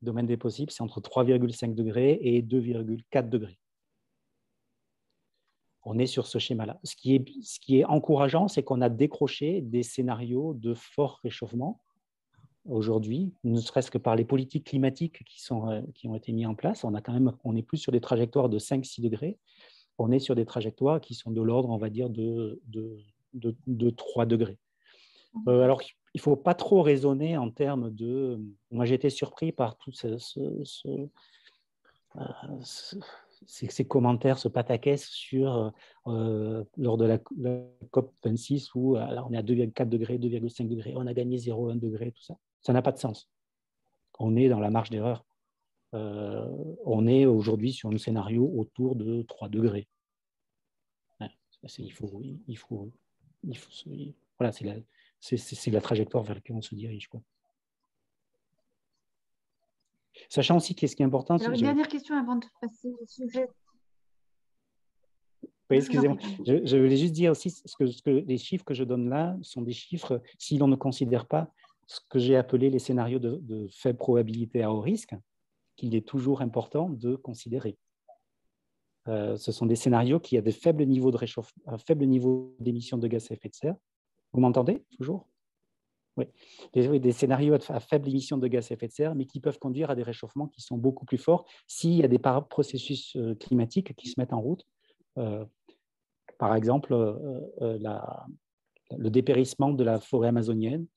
Le domaine des possibles, c'est entre 3,5 degrés et 2,4 degrés. On est sur ce schéma-là. Ce qui est encourageant, c'est qu'on a décroché des scénarios de fort réchauffement aujourd'hui, ne serait-ce que par les politiques climatiques qui ont été mises en place. On est plus sur des trajectoires de 5-6 degrés. On est sur des trajectoires qui sont de l'ordre, on va dire, de 3 degrés. Alors, il ne faut pas trop raisonner en termes de… Moi, j'ai été surpris par tout ces commentaires, ce pataquès lors de la COP26 où alors, on est à 2,4 degrés, 2,5 degrés, on a gagné 0,1 degré, tout ça. Ça n'a pas de sens. On est dans la marge d'erreur. On est aujourd'hui sur un scénario autour de 3 degrés. Voilà, c'est la trajectoire vers laquelle on se dirige, quoi. Sachant aussi que ce qui est important… Alors, une dernière question avant de passer au sujet. Oui, excusez-moi. Je voulais juste dire aussi que les chiffres que je donne là sont des chiffres, si l'on ne considère pas ce que j'ai appelé les scénarios de faible probabilité à haut risque, qu'il est toujours important de considérer. Ce sont des scénarios qui ont des faibles niveaux de réchauffement, un faible niveau d'émission de gaz à effet de serre. Vous m'entendez toujours? Oui. Des scénarios à faible émission de gaz à effet de serre, mais qui peuvent conduire à des réchauffements qui sont beaucoup plus forts s'il y a des processus climatiques qui se mettent en route. Par exemple, le dépérissement de la forêt amazonienne,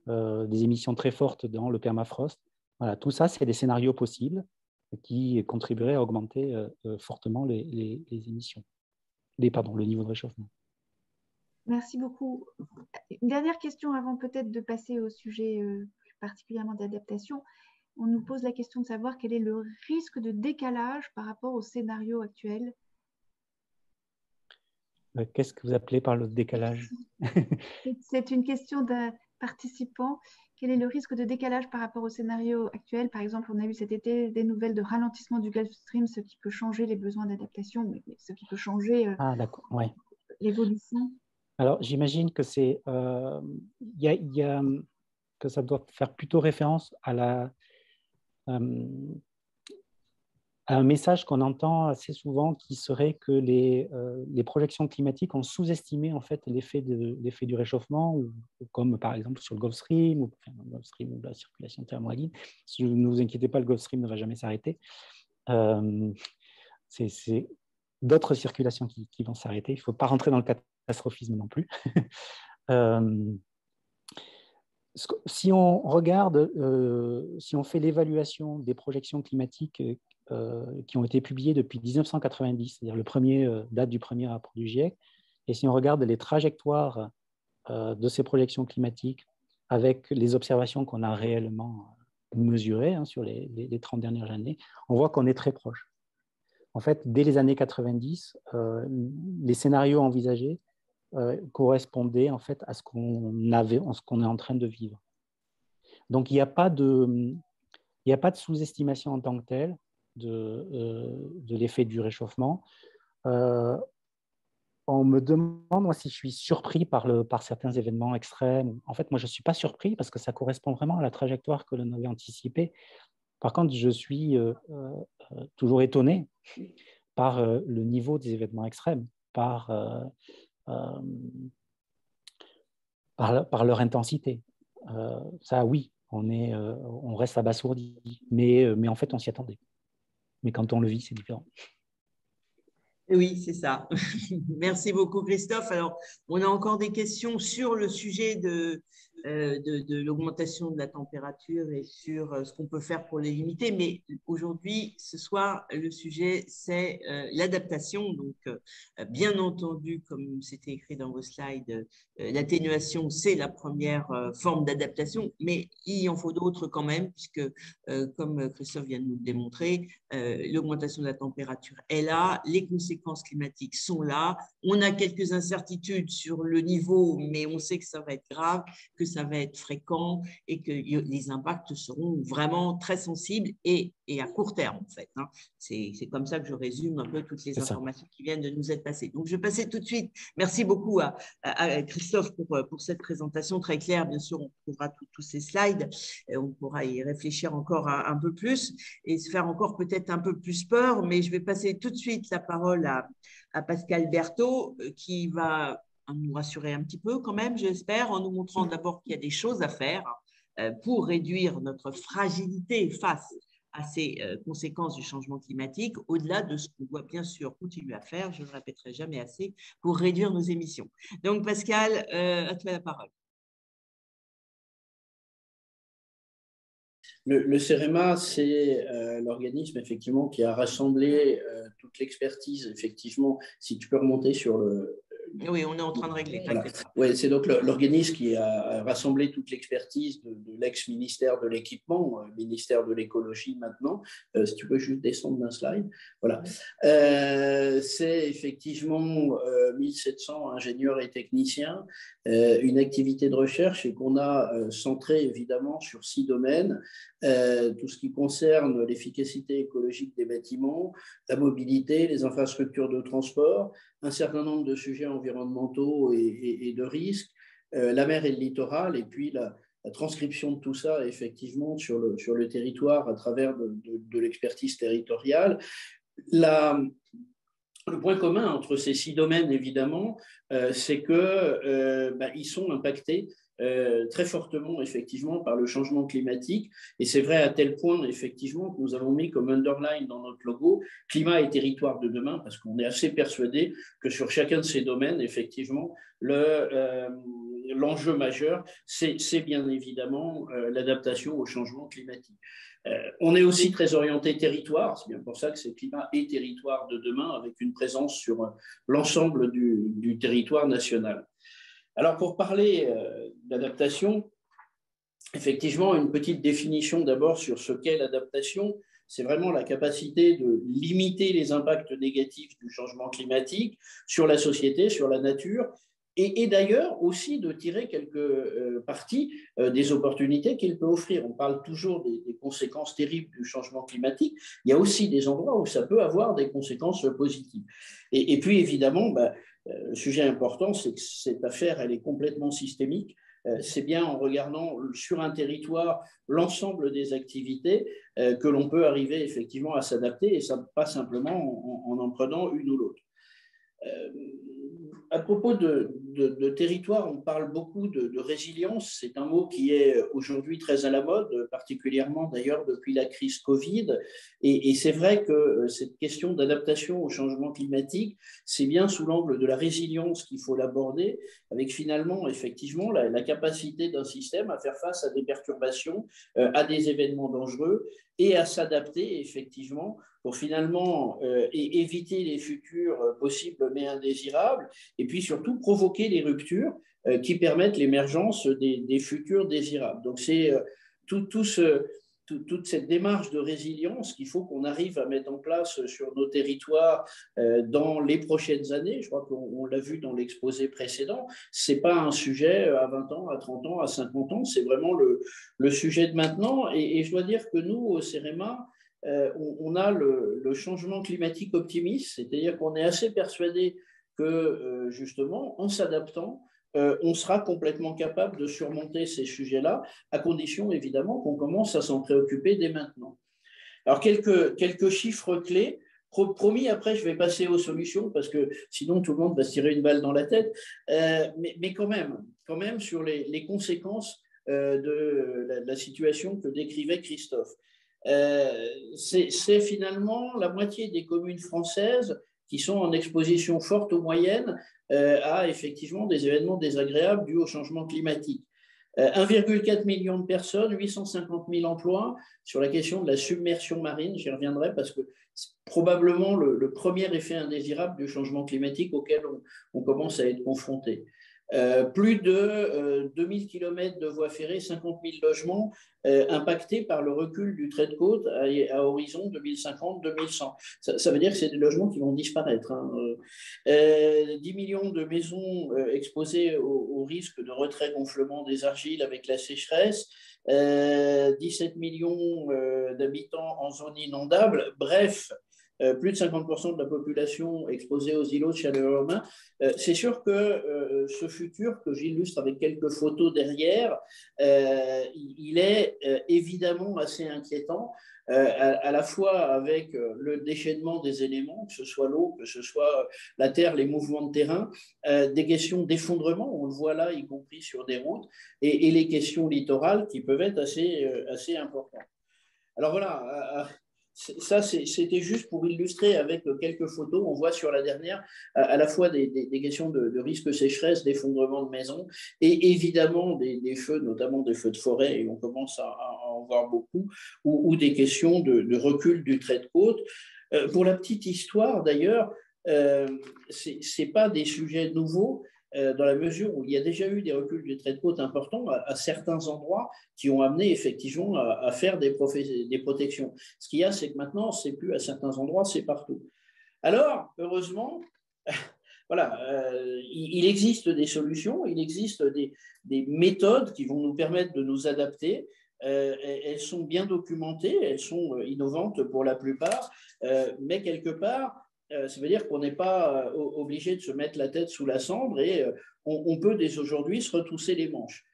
des émissions très fortes dans le permafrost. Voilà, tout ça, c'est des scénarios possibles qui contribueraient à augmenter fortement les émissions, le niveau de réchauffement. Merci beaucoup. Une dernière question avant peut-être de passer au sujet plus particulièrement d'adaptation, on nous pose la question de savoir quel est le risque de décalage par rapport au scénario actuel. Qu'est-ce que vous appelez par le décalage? C'est une question d'un participant. Quel est le risque de décalage par rapport au scénario actuel? Par exemple, on a eu cet été des nouvelles de ralentissement du Gulf Stream, ce qui peut changer les besoins d'adaptation, mais ce qui peut changer ouais. l'évolution. Alors, j'imagine que que ça doit faire plutôt référence à un message qu'on entend assez souvent qui serait que les projections climatiques ont sous-estimé en fait l'effet du réchauffement, ou comme par exemple sur le Gulf Stream, ou la circulation thermohaline. Si vous ne vous inquiétez pas, le Gulf Stream ne va jamais s'arrêter. C'est d'autres circulations qui vont s'arrêter. Il ne faut pas rentrer dans le catastrophisme non plus. Si on regarde, si on fait l'évaluation des projections climatiques qui ont été publiées depuis 1990, c'est-à-dire date du premier rapport du GIEC, et si on regarde les trajectoires de ces projections climatiques avec les observations qu'on a réellement mesurées sur les 30 dernières années, on voit qu'on est très proche. En fait, dès les années 90, les scénarios envisagés correspondaient en fait à ce qu'on est en train de vivre. Donc, il n'y a pas de sous-estimation en tant que telle de l'effet du réchauffement. On me demande moi, si je suis surpris par certains événements extrêmes. En fait, moi, je ne suis pas surpris parce que ça correspond vraiment à la trajectoire que l'on avait anticipée. Par contre, je suis toujours étonné par le niveau des événements extrêmes, par leur intensité. Ça, oui, on reste abasourdi, mais en fait, on s'y attendait. Mais quand on le vit, c'est différent. Oui, c'est ça. Merci beaucoup, Christophe. Alors, on a encore des questions sur le sujet de l'augmentation de la température et sur ce qu'on peut faire pour les limiter. Mais aujourd'hui, ce soir, le sujet, c'est l'adaptation. Donc, bien entendu, comme c'était écrit dans vos slides, l'atténuation, c'est la première forme d'adaptation, mais il en faut d'autres quand même, puisque, comme Christophe vient de nous le démontrer, l'augmentation de la température est là, les conséquences climatiques sont là, on a quelques incertitudes sur le niveau, mais on sait que ça va être grave, que ça va être fréquent et que les impacts seront vraiment très sensibles et à court terme, en fait. Hein. C'est comme ça que je résume un peu toutes les informations qui viennent de nous être passées. Donc, je vais passer tout de suite. Merci beaucoup à Christophe pour cette présentation très claire. Bien sûr, on trouvera tous ces slides. Et on pourra y réfléchir encore un peu plus et se faire encore peut-être un peu plus peur. Mais je vais passer tout de suite la parole à Pascal Berthaud qui va nous rassurer un petit peu quand même, j'espère, en nous montrant d'abord qu'il y a des choses à faire pour réduire notre fragilité face à ces conséquences du changement climatique, au-delà de ce qu'on doit bien sûr continuer à faire, je ne le répéterai jamais assez, pour réduire nos émissions. Donc Pascal, à toi la parole. Le CEREMA, c'est l'organisme effectivement qui a rassemblé toute l'expertise. Effectivement, si tu peux remonter sur le... Oui, on est en train de régler. Voilà. Ouais, c'est donc l'organisme qui a rassemblé toute l'expertise de l'ex-ministère de l'Équipement, ministère de l'Écologie maintenant. Si tu peux juste descendre d'un slide. Voilà. C'est effectivement 1700 ingénieurs et techniciens, une activité de recherche et qu'on a centré évidemment sur 6 domaines. Tout ce qui concerne l'efficacité écologique des bâtiments, la mobilité, les infrastructures de transport, un certain nombre de sujets environnementaux et de risques, la mer et le littoral, et puis la transcription de tout ça effectivement sur le territoire à travers de l'expertise territoriale. Le point commun entre ces 6 domaines, évidemment, c'est qu'ils sont impactés très fortement, effectivement, par le changement climatique. Et c'est vrai à tel point, effectivement, que nous avons mis comme underline dans notre logo climat et territoire de demain, parce qu'on est assez persuadé que sur chacun de ces domaines, effectivement, l'enjeu majeur, c'est bien évidemment l'adaptation au changement climatique. On est aussi très orienté territoire, c'est bien pour ça que c'est climat et territoire de demain, avec une présence sur l'ensemble du territoire national. Alors, pour parler d'adaptation, effectivement, une petite définition d'abord sur ce qu'est l'adaptation. C'est vraiment la capacité de limiter les impacts négatifs du changement climatique sur la société, sur la nature, et d'ailleurs aussi de tirer quelques parties des opportunités qu'il peut offrir. On parle toujours des conséquences terribles du changement climatique. Il y a aussi des endroits où ça peut avoir des conséquences positives. Et puis évidemment, le sujet important, c'est que cette affaire, elle est complètement systémique. C'est bien en regardant sur un territoire l'ensemble des activités que l'on peut arriver effectivement à s'adapter, et ça pas simplement en prenant une ou l'autre. À propos de territoire, on parle beaucoup de résilience. C'est un mot qui est aujourd'hui très à la mode, particulièrement d'ailleurs depuis la crise Covid. Et c'est vrai que cette question d'adaptation au changement climatique, c'est bien sous l'angle de la résilience qu'il faut l'aborder, avec finalement, effectivement, la capacité d'un système à faire face à des perturbations, à des événements dangereux et à s'adapter effectivement pour finalement éviter les futurs possibles mais indésirables, et puis surtout provoquer les ruptures qui permettent l'émergence des futurs désirables. Donc c'est toute cette démarche de résilience qu'il faut qu'on arrive à mettre en place sur nos territoires dans les prochaines années. Je crois qu'on l'a vu dans l'exposé précédent. Ce n'est pas un sujet à 20 ans, à 30 ans, à 50 ans, c'est vraiment le sujet de maintenant. Et je dois dire que nous, au CEREMA, on a le changement climatique optimiste, c'est-à-dire qu'on est assez persuadé que justement, en s'adaptant, on sera complètement capable de surmonter ces sujets-là, à condition évidemment qu'on commence à s'en préoccuper dès maintenant. Alors, quelques chiffres clés. Promis, après, je vais passer aux solutions parce que sinon, tout le monde va se tirer une balle dans la tête. Mais quand même sur les conséquences de la situation que décrivait Christophe. C'est finalement la moitié des communes françaises qui sont en exposition forte ou moyenne à effectivement des événements désagréables dus au changement climatique. 1,4 million de personnes, 850 000 emplois. Sur la question de la submersion marine, j'y reviendrai parce que c'est probablement le premier effet indésirable du changement climatique auquel on commence à être confronté. Plus de 2000 km de voies ferrées, 50 000 logements impactés par le recul du trait de côte à horizon 2050-2100. Ça veut dire que c'est des logements qui vont disparaître. 10 millions de maisons exposées au risque de retrait-gonflement des argiles avec la sécheresse, 17 millions d'habitants en zone inondable. Bref, plus de 50% de la population exposée aux îlots de chaleur humain. C'est sûr que ce futur, que j'illustre avec quelques photos derrière, il est évidemment assez inquiétant, à la fois avec le déchaînement des éléments, que ce soit l'eau, que ce soit la terre, les mouvements de terrain, des questions d'effondrement, on le voit là, y compris sur des routes, et les questions littorales qui peuvent être assez importantes. Alors voilà, ça, c'était juste pour illustrer avec quelques photos. On voit sur la dernière à la fois des questions de risque sécheresse, d'effondrement de maisons et évidemment des feux, notamment des feux de forêt, et on commence à en voir beaucoup, ou des questions de recul du trait de côte. Pour la petite histoire d'ailleurs, ce n'est pas des sujets nouveaux, dans la mesure où il y a déjà eu des reculs du trait de côte importants à certains endroits qui ont amené effectivement à faire des protections. Ce qu'il y a, c'est que maintenant, ce n'est plus à certains endroits, c'est partout. Alors, heureusement, voilà, il existe des solutions, il existe des méthodes qui vont nous permettre de nous adapter. Elles sont bien documentées, elles sont innovantes pour la plupart, mais quelque part, ça veut dire qu'on n'est pas obligé de se mettre la tête sous la cendre et on peut dès aujourd'hui se retrousser les manches.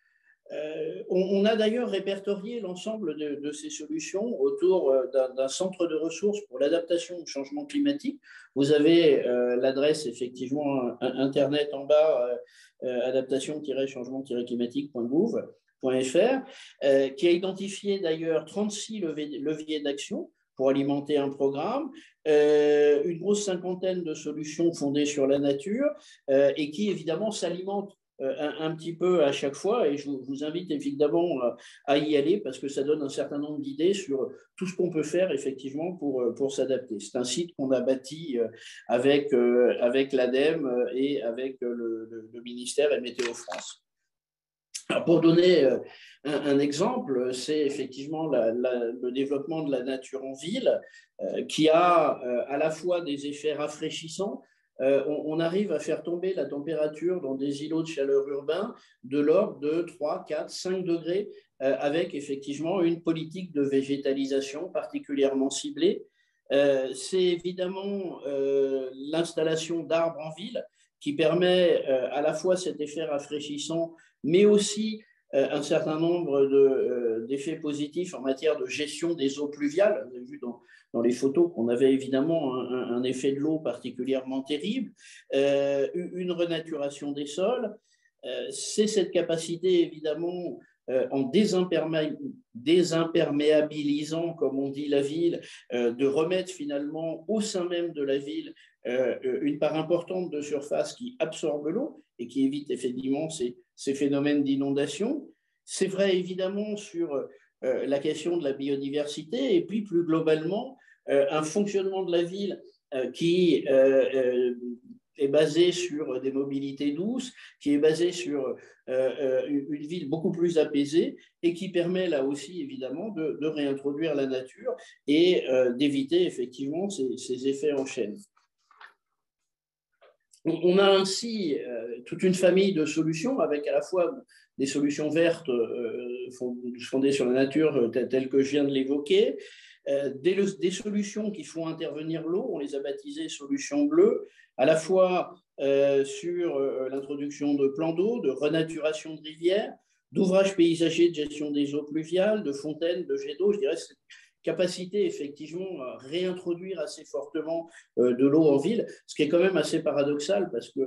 On a d'ailleurs répertorié l'ensemble de ces solutions autour d'un centre de ressources pour l'adaptation au changement climatique. Vous avez l'adresse effectivement internet en bas, adaptation-changement-climatique.gouv.fr, qui a identifié d'ailleurs 36 leviers d'action pour alimenter un programme, une grosse cinquantaine de solutions fondées sur la nature et qui évidemment s'alimentent un petit peu à chaque fois, et je vous invite évidemment à y aller parce que ça donne un certain nombre d'idées sur tout ce qu'on peut faire effectivement pour s'adapter. C'est un site qu'on a bâti avec l'ADEME et avec le ministère et Météo France. Alors, pour donner un exemple, c'est effectivement le développement de la nature en ville qui a à la fois des effets rafraîchissants. On arrive à faire tomber la température dans des îlots de chaleur urbains de l'ordre de 3, 4, 5 degrés avec effectivement une politique de végétalisation particulièrement ciblée. C'est évidemment l'installation d'arbres en ville qui permet à la fois cet effet rafraîchissant, mais aussi un certain nombre d'effets positifs en matière de gestion des eaux pluviales. Vous avez vu dans les photos qu'on avait évidemment un effet de l'eau particulièrement terrible, une renaturation des sols. C'est cette capacité évidemment en désimperméabilisant, comme on dit, la ville, de remettre finalement au sein même de la ville une part importante de surface qui absorbe l'eau et qui évite effectivement ces phénomènes d'inondation. C'est vrai évidemment sur la question de la biodiversité et puis plus globalement un fonctionnement de la ville qui est basé sur des mobilités douces, qui est basé sur une ville beaucoup plus apaisée et qui permet là aussi évidemment de réintroduire la nature et d'éviter effectivement ces effets en chaîne. On a ainsi toute une famille de solutions avec à la fois des solutions vertes fondées sur la nature telles que je viens de l'évoquer, des solutions qui font intervenir l'eau, on les a baptisées solutions bleues, à la fois sur l'introduction de plans d'eau, de renaturation de rivières, d'ouvrages paysagers de gestion des eaux pluviales, de fontaines, de jets d'eau. Je dirais cette capacité effectivement à réintroduire assez fortement de l'eau en ville, ce qui est quand même assez paradoxal parce que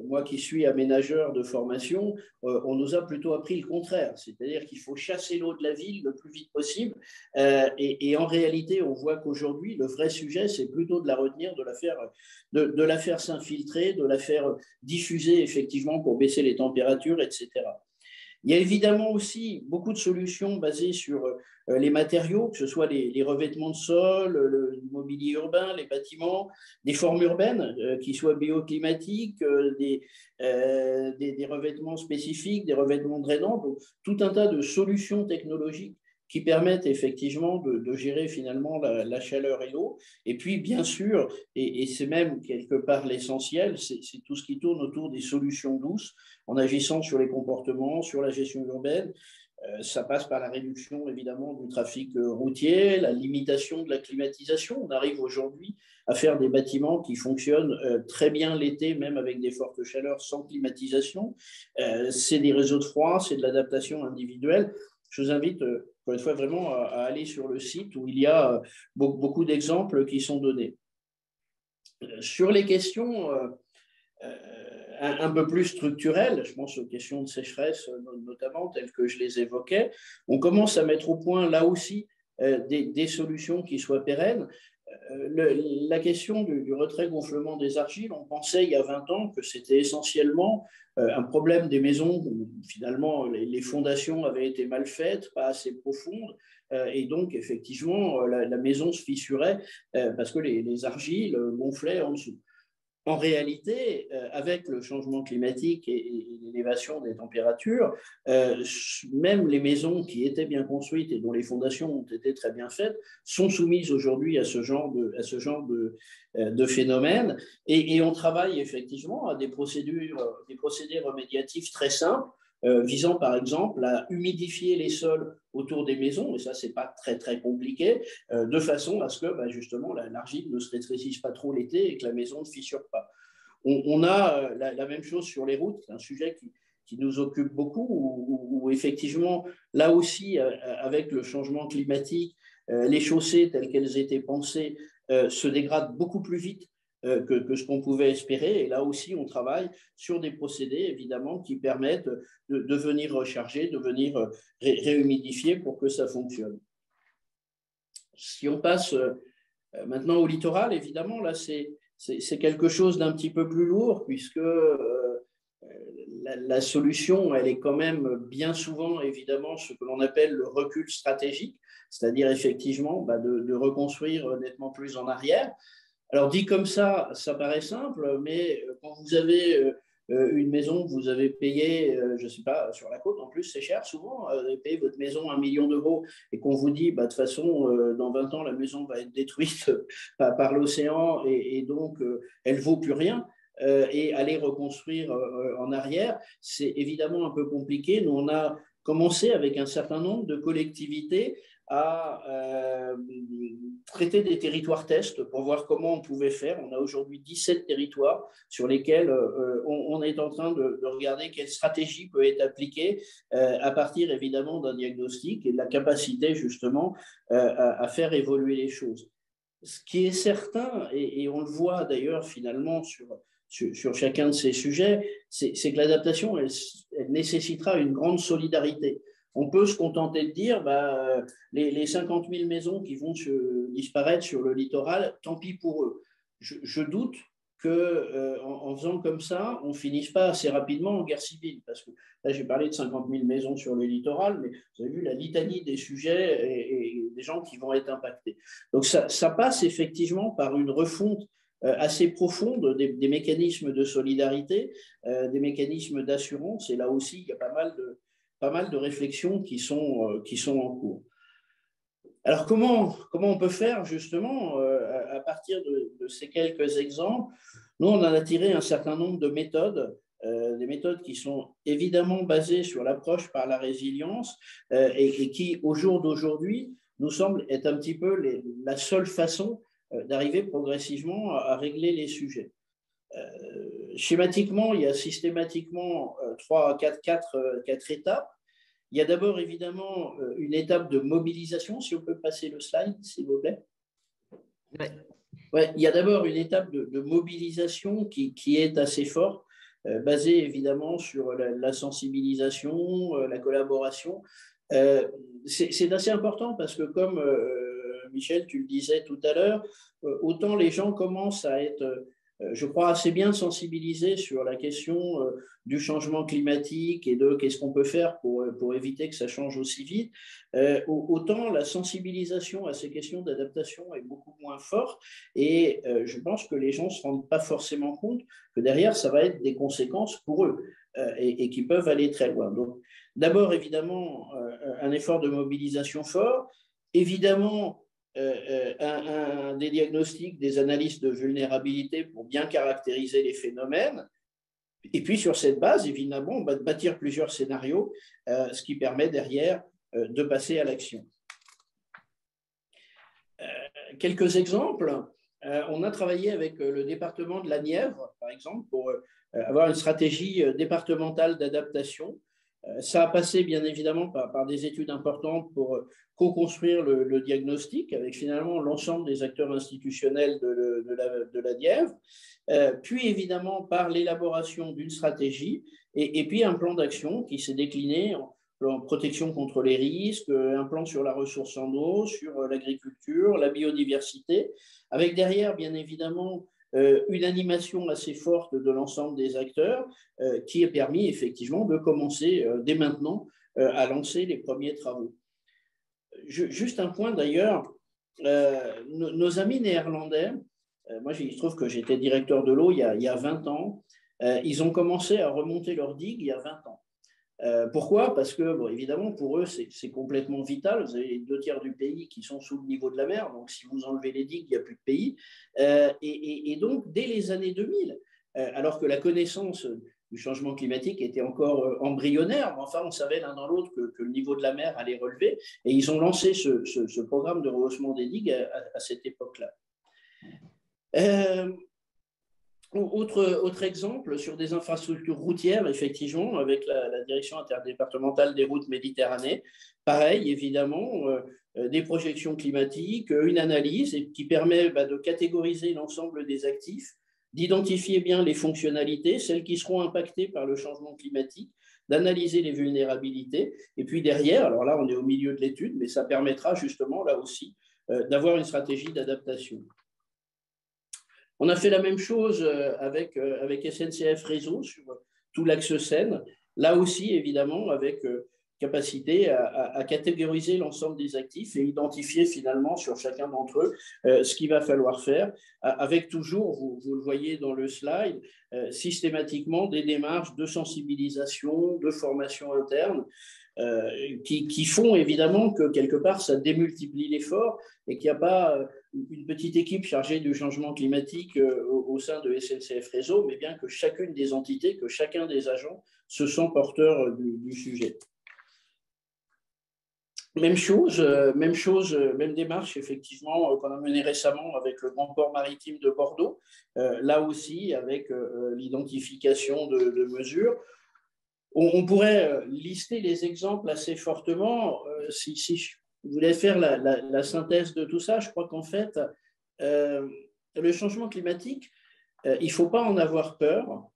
moi qui suis aménageur de formation, on nous a plutôt appris le contraire, c'est-à-dire qu'il faut chasser l'eau de la ville le plus vite possible et en réalité on voit qu'aujourd'hui le vrai sujet c'est plutôt de la retenir, de la faire s'infiltrer, de la faire diffuser effectivement pour baisser les températures, etc. Il y a évidemment aussi beaucoup de solutions basées sur les matériaux, que ce soit les revêtements de sol, le mobilier urbain, les bâtiments, des formes urbaines qui soient bioclimatiques, des revêtements spécifiques, des revêtements drainants, donc tout un tas de solutions technologiques qui permettent effectivement de gérer finalement la chaleur et l'eau. Et puis, bien sûr, et c'est même quelque part l'essentiel, c'est tout ce qui tourne autour des solutions douces, en agissant sur les comportements, sur la gestion urbaine. Ça passe par la réduction, évidemment, du trafic routier, la limitation de la climatisation. On arrive aujourd'hui à faire des bâtiments qui fonctionnent très bien l'été, même avec des fortes chaleurs, sans climatisation. C'est des réseaux de froid, c'est de l'adaptation individuelle. Je vous invite, encore une fois, vraiment à aller sur le site où il y a beaucoup d'exemples qui sont donnés. Sur les questions un peu plus structurelles, je pense aux questions de sécheresse notamment, telles que je les évoquais, on commence à mettre au point là aussi des solutions qui soient pérennes. La question du retrait-gonflement des argiles, on pensait il y a 20 ans que c'était essentiellement un problème des maisons où finalement les fondations avaient été mal faites, pas assez profondes, et donc effectivement la maison se fissurait parce que les argiles gonflaient en dessous. En réalité, avec le changement climatique et l'élévation des températures, même les maisons qui étaient bien construites et dont les fondations ont été très bien faites sont soumises aujourd'hui à ce genre de phénomène. Et on travaille effectivement à des procédés remédiatifs très simples, visant par exemple à humidifier les sols autour des maisons, et ça c'est pas très compliqué, de façon à ce que justement l'argile ne se rétrécisse pas trop l'été et que la maison ne fissure pas. On a la même chose sur les routes, c'est un sujet qui nous occupe beaucoup, où effectivement là aussi avec le changement climatique, les chaussées telles qu'elles étaient pensées se dégradent beaucoup plus vite que ce qu'on pouvait espérer. Et là aussi, on travaille sur des procédés, évidemment, qui permettent de venir recharger, de venir réhumidifier pour que ça fonctionne. Si on passe maintenant au littoral, évidemment, là, c'est quelque chose d'un petit peu plus lourd, puisque la solution, elle est quand même bien souvent, évidemment, ce que l'on appelle le recul stratégique, c'est-à-dire effectivement de reconstruire nettement plus en arrière. Alors, dit comme ça paraît simple, mais quand vous avez une maison que vous avez payée, je ne sais pas, sur la côte, en plus c'est cher souvent, vous avez payé votre maison 1 million d'euros et qu'on vous dit, bah, de toute façon, dans 20 ans, la maison va être détruite par l'océan et donc elle ne vaut plus rien. Et aller reconstruire en arrière, c'est évidemment un peu compliqué. Nous, on a commencé avec un certain nombre de collectivités à traiter des territoires tests pour voir comment on pouvait faire. On a aujourd'hui 17 territoires sur lesquels on est en train de regarder quelle stratégie peut être appliquée à partir évidemment d'un diagnostic et de la capacité justement à faire évoluer les choses. Ce qui est certain, et on le voit d'ailleurs finalement sur chacun de ces sujets, c'est que l'adaptation, elle nécessitera une grande solidarité. On peut se contenter de dire, bah, les 50 000 maisons qui vont disparaître sur le littoral, tant pis pour eux. Je doute qu'en faisant comme ça, on ne finisse pas assez rapidement en guerre civile. Parce que là, j'ai parlé de 50 000 maisons sur le littoral, mais vous avez vu la litanie des sujets et des gens qui vont être impactés. Donc ça passe effectivement par une refonte assez profonde des mécanismes de solidarité, des mécanismes d'assurance. Et là aussi, il y a pas mal de réflexions qui sont en cours. Alors, comment on peut faire justement à partir de ces quelques exemples? Nous, on en a tiré un certain nombre de méthodes, des méthodes qui sont évidemment basées sur l'approche par la résilience et qui, au jour d'aujourd'hui, nous semblent être un petit peu la seule façon d'arriver progressivement à régler les sujets. Schématiquement, il y a systématiquement quatre étapes. Il y a d'abord évidemment une étape de mobilisation, si on peut passer le slide, s'il vous plaît. Ouais, il y a d'abord une étape de mobilisation qui est assez forte, basée évidemment sur la sensibilisation, la collaboration. C'est assez important parce que comme Michel, tu le disais tout à l'heure, autant les gens commencent à être je crois, assez bien sensibilisés sur la question du changement climatique et de qu'est-ce qu'on peut faire pour éviter que ça change aussi vite. Autant la sensibilisation à ces questions d'adaptation est beaucoup moins forte et je pense que les gens ne se rendent pas forcément compte que derrière, ça va être des conséquences pour eux et qui peuvent aller très loin. Donc, d'abord, évidemment, un effort de mobilisation fort. Évidemment, des diagnostics, des analyses de vulnérabilité pour bien caractériser les phénomènes. Et puis, sur cette base, évidemment, on va bâtir plusieurs scénarios, ce qui permet derrière de passer à l'action. Quelques exemples. On a travaillé avec le département de la Nièvre, par exemple, pour avoir une stratégie départementale d'adaptation. Ça a passé bien évidemment par des études importantes pour co-construire le diagnostic avec finalement l'ensemble des acteurs institutionnels de la Nièvre, puis évidemment par l'élaboration d'une stratégie et puis un plan d'action qui s'est décliné en protection contre les risques, un plan sur la ressource en eau, sur l'agriculture, la biodiversité, avec derrière bien évidemment une animation assez forte de l'ensemble des acteurs qui a permis effectivement de commencer dès maintenant à lancer les premiers travaux. Juste un point d'ailleurs, nos amis néerlandais, moi il se trouve que j'étais directeur de l'eau il y a 20 ans, ils ont commencé à remonter leurs digues il y a 20 ans. Pourquoi? Parce que, bon, évidemment, pour eux, c'est complètement vital. Vous avez les 2/3 du pays qui sont sous le niveau de la mer, donc si vous enlevez les digues, il n'y a plus de pays. Et donc, dès les années 2000, alors que la connaissance du changement climatique était encore embryonnaire, mais enfin, on savait l'un dans l'autre que le niveau de la mer allait relever, et ils ont lancé ce programme de rehaussement des digues à cette époque-là. Autre exemple, sur des infrastructures routières, effectivement, avec la direction interdépartementale des routes Méditerranée, pareil, évidemment, des projections climatiques, une analyse qui permet de catégoriser l'ensemble des actifs, d'identifier bien les fonctionnalités, celles qui seront impactées par le changement climatique, d'analyser les vulnérabilités, et puis derrière, alors là, on est au milieu de l'étude, mais ça permettra justement, là aussi, d'avoir une stratégie d'adaptation. On a fait la même chose avec SNCF Réseau sur tout l'axe Seine, là aussi évidemment avec capacité à catégoriser l'ensemble des actifs et identifier finalement sur chacun d'entre eux ce qu'il va falloir faire, avec toujours, vous le voyez dans le slide, systématiquement des démarches de sensibilisation, de formation interne, qui font évidemment que quelque part ça démultiplie l'effort et qu'il n'y a pas une petite équipe chargée du changement climatique au sein de SNCF Réseau, mais bien que chacune des entités, que chacun des agents se sent porteur du sujet. Même chose, même démarche effectivement qu'on a menée récemment avec le Grand Port Maritime de Bordeaux, là aussi avec l'identification de mesures. On pourrait lister les exemples assez fortement. Si je voulais faire la synthèse de tout ça, je crois qu'en fait, le changement climatique, il ne faut pas en avoir peur.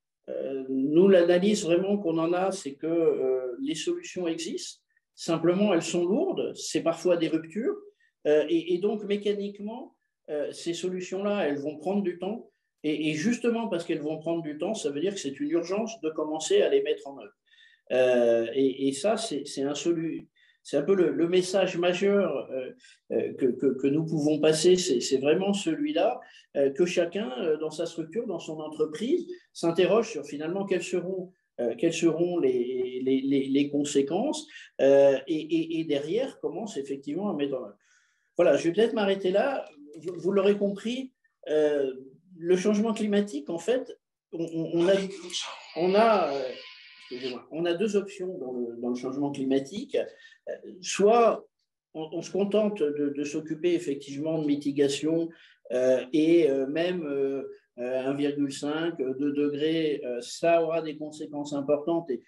Nous, l'analyse vraiment qu'on en a, c'est que les solutions existent. Simplement, elles sont lourdes, c'est parfois des ruptures. Et donc, mécaniquement, ces solutions-là, elles vont prendre du temps. Et justement, parce qu'elles vont prendre du temps, ça veut dire que c'est une urgence de commencer à les mettre en œuvre. Et ça, c'est un peu le message majeur que nous pouvons passer, c'est vraiment celui-là, que chacun, dans sa structure, dans son entreprise, s'interroge sur finalement quelles seront les conséquences et derrière commence effectivement à mettre en œuvre. Voilà, je vais peut-être m'arrêter là. Vous l'aurez compris, le changement climatique, en fait, on a deux options dans le changement climatique. Soit on se contente de s'occuper effectivement de mitigation et même 1,5, 2 degrés, ça aura des conséquences importantes. Et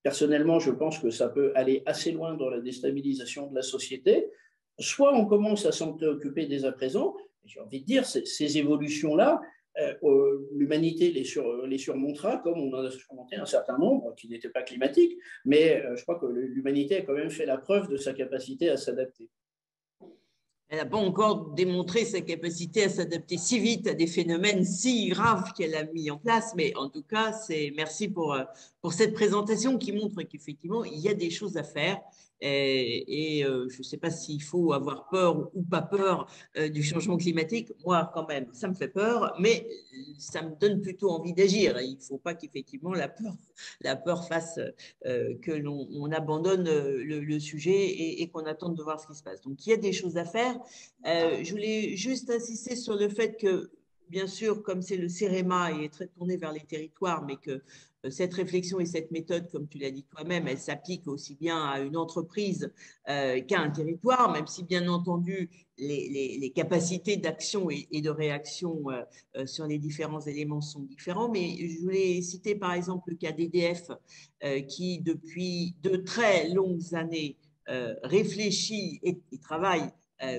personnellement, je pense que ça peut aller assez loin dans la déstabilisation de la société. Soit on commence à s'en occuper dès à présent. J'ai envie de dire, ces évolutions-là, l'humanité les surmontera, comme on en a surmonté un certain nombre qui n'étaient pas climatiques. Mais je crois que l'humanité a quand même fait la preuve de sa capacité à s'adapter. Elle n'a pas encore démontré sa capacité à s'adapter si vite à des phénomènes si graves qu'elle a mis en place. Mais en tout cas, merci pour cette présentation qui montre qu'effectivement, il y a des choses à faire. Et je ne sais pas s'il faut avoir peur ou pas peur du changement climatique. Moi, quand même, ça me fait peur, mais ça me donne plutôt envie d'agir. Il ne faut pas qu'effectivement la peur fasse que l'on abandonne le sujet et qu'on attende de voir ce qui se passe. Donc, il y a des choses à faire. Je voulais juste insister sur le fait que, bien sûr, comme c'est le CEREMA, il est très tourné vers les territoires, mais que cette réflexion et cette méthode, comme tu l'as dit toi-même, elle s'applique aussi bien à une entreprise qu'à un territoire, même si, bien entendu, les capacités d'action et de réaction sur les différents éléments sont différents. Mais je voulais citer, par exemple, le cas d'EDF, qui, depuis de très longues années, réfléchit et travaille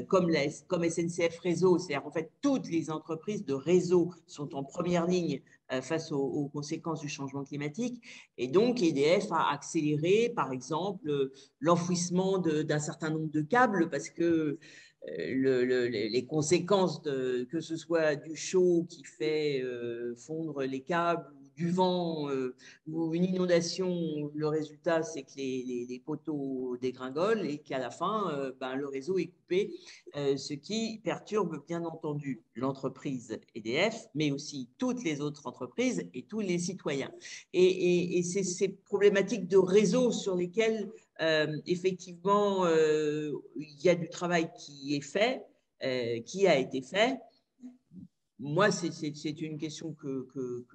comme SNCF Réseau, c'est-à-dire en fait toutes les entreprises de réseau sont en première ligne face aux conséquences du changement climatique. Et donc, EDF a accéléré, par exemple, l'enfouissement d'un certain nombre de câbles parce que les conséquences, que ce soit du chaud qui fait fondre les câbles, du vent ou une inondation, le résultat, c'est que les poteaux dégringolent et qu'à la fin, le réseau est coupé, ce qui perturbe bien entendu l'entreprise EDF, mais aussi toutes les autres entreprises et tous les citoyens. Et c'est ces problématiques de réseau sur lesquelles, effectivement, il y a du travail qui est fait, qui a été fait. Moi, c'est une question que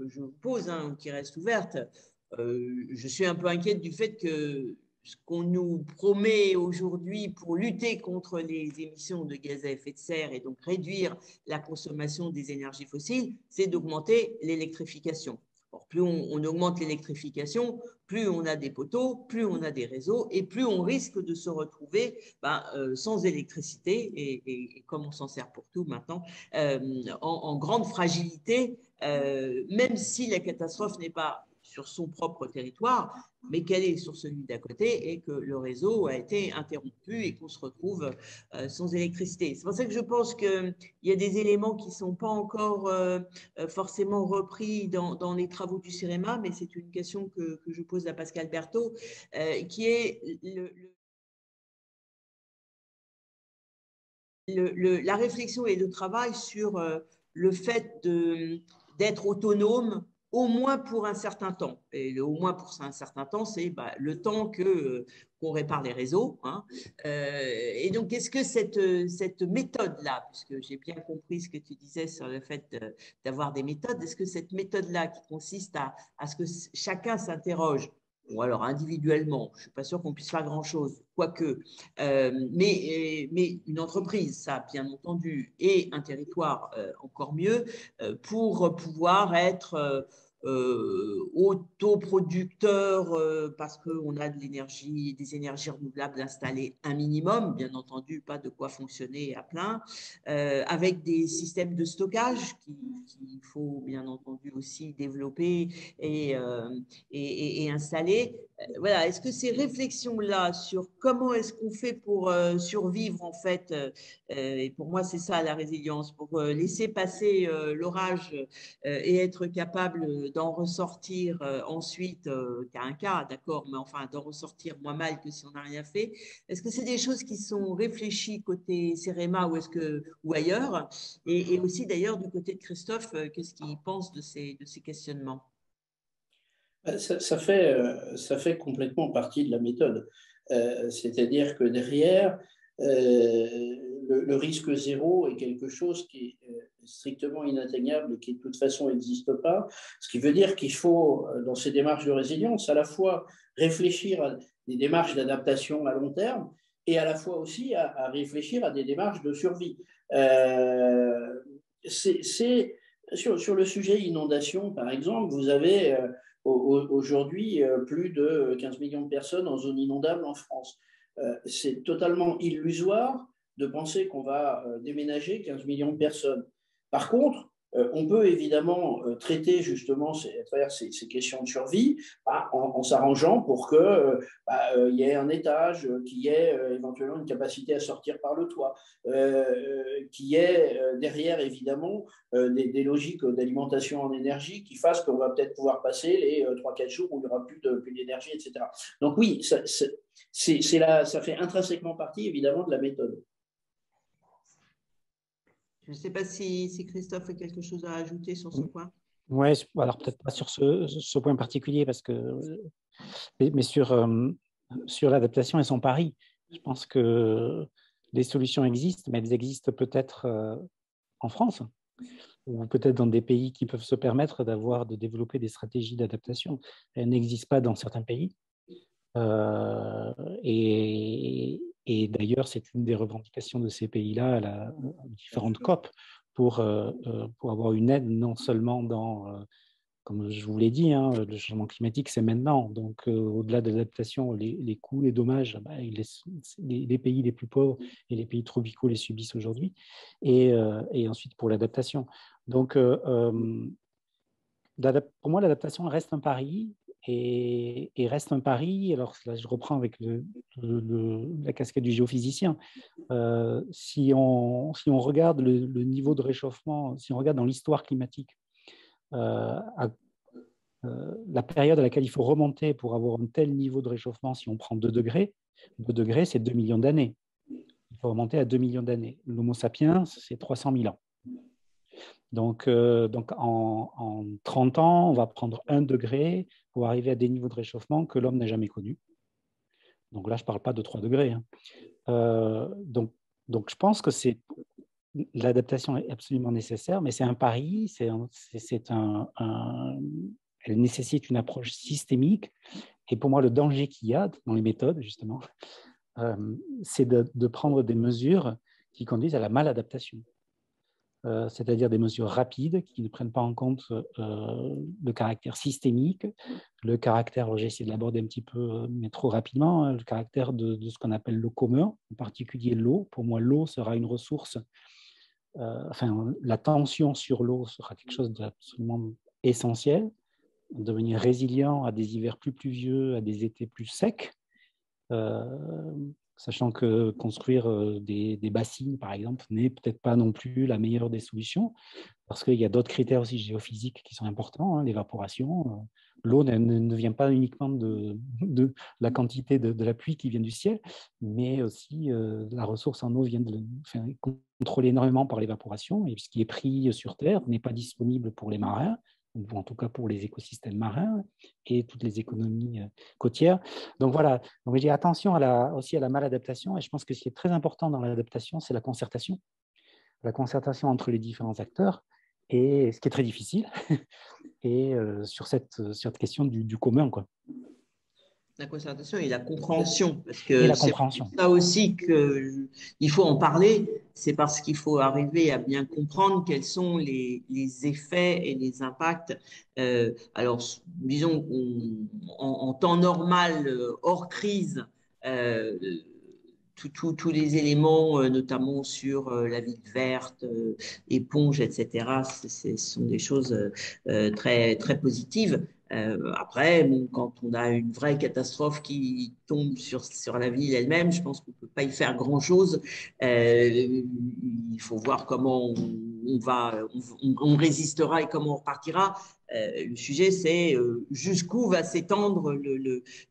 je vous pose, qui reste ouverte. Je suis un peu inquiète du fait que ce qu'on nous promet aujourd'hui pour lutter contre les émissions de gaz à effet de serre et donc réduire la consommation des énergies fossiles, c'est d'augmenter l'électrification. Or, plus on augmente l'électrification, plus on a des poteaux, plus on a des réseaux et plus on risque de se retrouver sans électricité et comme on s'en sert pour tout maintenant, en grande fragilité, même si la catastrophe n'est pas sur son propre territoire, mais qu'elle est sur celui d'à côté et que le réseau a été interrompu et qu'on se retrouve sans électricité. C'est pour ça que je pense qu'il y a des éléments qui ne sont pas encore forcément repris dans les travaux du CEREMA, mais c'est une question que je pose à Pascal Berthaud, qui est la réflexion et le travail sur le fait d'être autonome au moins pour un certain temps. Et au moins pour un certain temps, c'est le temps qu'on répare les réseaux. Hein. Et donc, est-ce que cette méthode-là, puisque j'ai bien compris ce que tu disais sur le fait d'avoir des méthodes, est-ce que cette méthode-là qui consiste à ce que chacun s'interroge, ou alors individuellement, je ne suis pas sûre qu'on puisse faire grand-chose, quoique, mais une entreprise, ça bien entendu, et un territoire encore mieux, pour pouvoir être autoproducteur parce qu'on a de l'énergie, des énergies renouvelables installées un minimum, bien entendu, pas de quoi fonctionner à plein, avec des systèmes de stockage qu'il faut bien entendu aussi développer et installer. Voilà, est-ce que ces réflexions-là sur comment est-ce qu'on fait pour survivre, en fait, et pour moi c'est ça la résilience, pour laisser passer l'orage et être capable d'en ressortir ensuite, qu'à un cas, d'accord, mais enfin d'en ressortir moins mal que si on n'a rien fait. Est-ce que c'est des choses qui sont réfléchies côté CEREMA ou ailleurs? Et aussi d'ailleurs du côté de Christophe, qu'est-ce qu'il pense de ces questionnements? Ça fait complètement partie de la méthode. C'est-à-dire que derrière, le risque zéro est quelque chose qui est strictement inatteignable et qui de toute façon n'existe pas. Ce qui veut dire qu'il faut, dans ces démarches de résilience, à la fois réfléchir à des démarches d'adaptation à long terme et à la fois aussi à réfléchir à des démarches de survie. Sur le sujet inondation, par exemple, vous avez aujourd'hui plus de 15 millions de personnes en zone inondable en France. C'est totalement illusoire de penser qu'on va déménager 15 millions de personnes. Par contre, on peut évidemment traiter justement à travers ces questions de survie en s'arrangeant pour qu'il y ait un étage, qu'il y ait éventuellement une capacité à sortir par le toit, qu'il y ait derrière évidemment des logiques d'alimentation en énergie qui fassent qu'on va peut-être pouvoir passer les 3-4 jours où il n'y aura plus d'énergie, etc. Donc oui, ça fait intrinsèquement partie évidemment de la méthode. Je ne sais pas si Christophe a quelque chose à ajouter sur ce point. Oui, alors peut-être pas sur ce point particulier, mais sur l'adaptation et son pari. Je pense que les solutions existent, mais elles existent peut-être en France, ou peut-être dans des pays qui peuvent se permettre de développer des stratégies d'adaptation. Elles n'existent pas dans certains pays. Et d'ailleurs, c'est une des revendications de ces pays-là à différentes COP pour avoir une aide non seulement comme je vous l'ai dit, hein, le changement climatique, c'est maintenant. Donc, au-delà de l'adaptation, les coûts, les dommages, les pays les plus pauvres et les pays tropicaux les subissent aujourd'hui. Et ensuite, pour l'adaptation. Donc, pour moi, l'adaptation reste un pari. Et reste un pari, alors là je reprends avec la casquette du géophysicien, si on regarde le niveau de réchauffement, si on regarde dans l'histoire climatique, la période à laquelle il faut remonter pour avoir un tel niveau de réchauffement, si on prend 2 degrés, c'est 2 millions d'années. Il faut remonter à 2 millions d'années. L'Homo sapiens, c'est 300 000 ans. Donc en 30 ans, on va prendre 1 degré pour arriver à des niveaux de réchauffement que l'homme n'a jamais connus. Donc là, je ne parle pas de 3 degrés. Hein. Donc je pense que l'adaptation est absolument nécessaire, mais c'est un pari, elle nécessite une approche systémique. Et pour moi, le danger qu'il y a dans les méthodes, justement, c'est de prendre des mesures qui conduisent à la maladaptation. C'est-à-dire des mesures rapides qui ne prennent pas en compte le caractère systémique, le caractère, j'ai essayé de l'aborder un petit peu, mais trop rapidement, hein, le caractère de ce qu'on appelle le commun, en particulier l'eau. Pour moi, l'eau sera une ressource, la tension sur l'eau sera quelque chose d'absolument essentiel. devenir résilient à des hivers plus pluvieux, à des étés plus secs, sachant que construire des bassines, par exemple, n'est peut-être pas non plus la meilleure des solutions, parce qu'il y a d'autres critères aussi géophysiques qui sont importants, hein, l'évaporation. L'eau ne vient pas uniquement de la quantité de la pluie qui vient du ciel, mais aussi la ressource en eau vient contrôlée énormément par l'évaporation, et ce qui est pris sur Terre n'est pas disponible pour les marins, ou en tout cas pour les écosystèmes marins et toutes les économies côtières. Donc voilà, donc, je dis attention aussi à la maladaptation, et je pense que ce qui est très important dans l'adaptation, c'est la concertation entre les différents acteurs, et ce qui est très difficile, et sur cette question du commun, quoi. La concertation et la compréhension, parce que Et la c'est compréhension. ça aussi qu'il faut en parler, c'est parce qu'il faut arriver à bien comprendre quels sont les effets et les impacts. Alors, disons, en temps normal, hors crise, tous les éléments, notamment sur la ville verte, éponge, etc., ce sont des choses très, très positives. Après, bon, quand on a une vraie catastrophe qui tombe sur la ville elle-même, je pense qu'on ne peut pas y faire grand-chose. Il faut voir comment on résistera et comment on repartira. Le sujet, c'est jusqu'où va s'étendre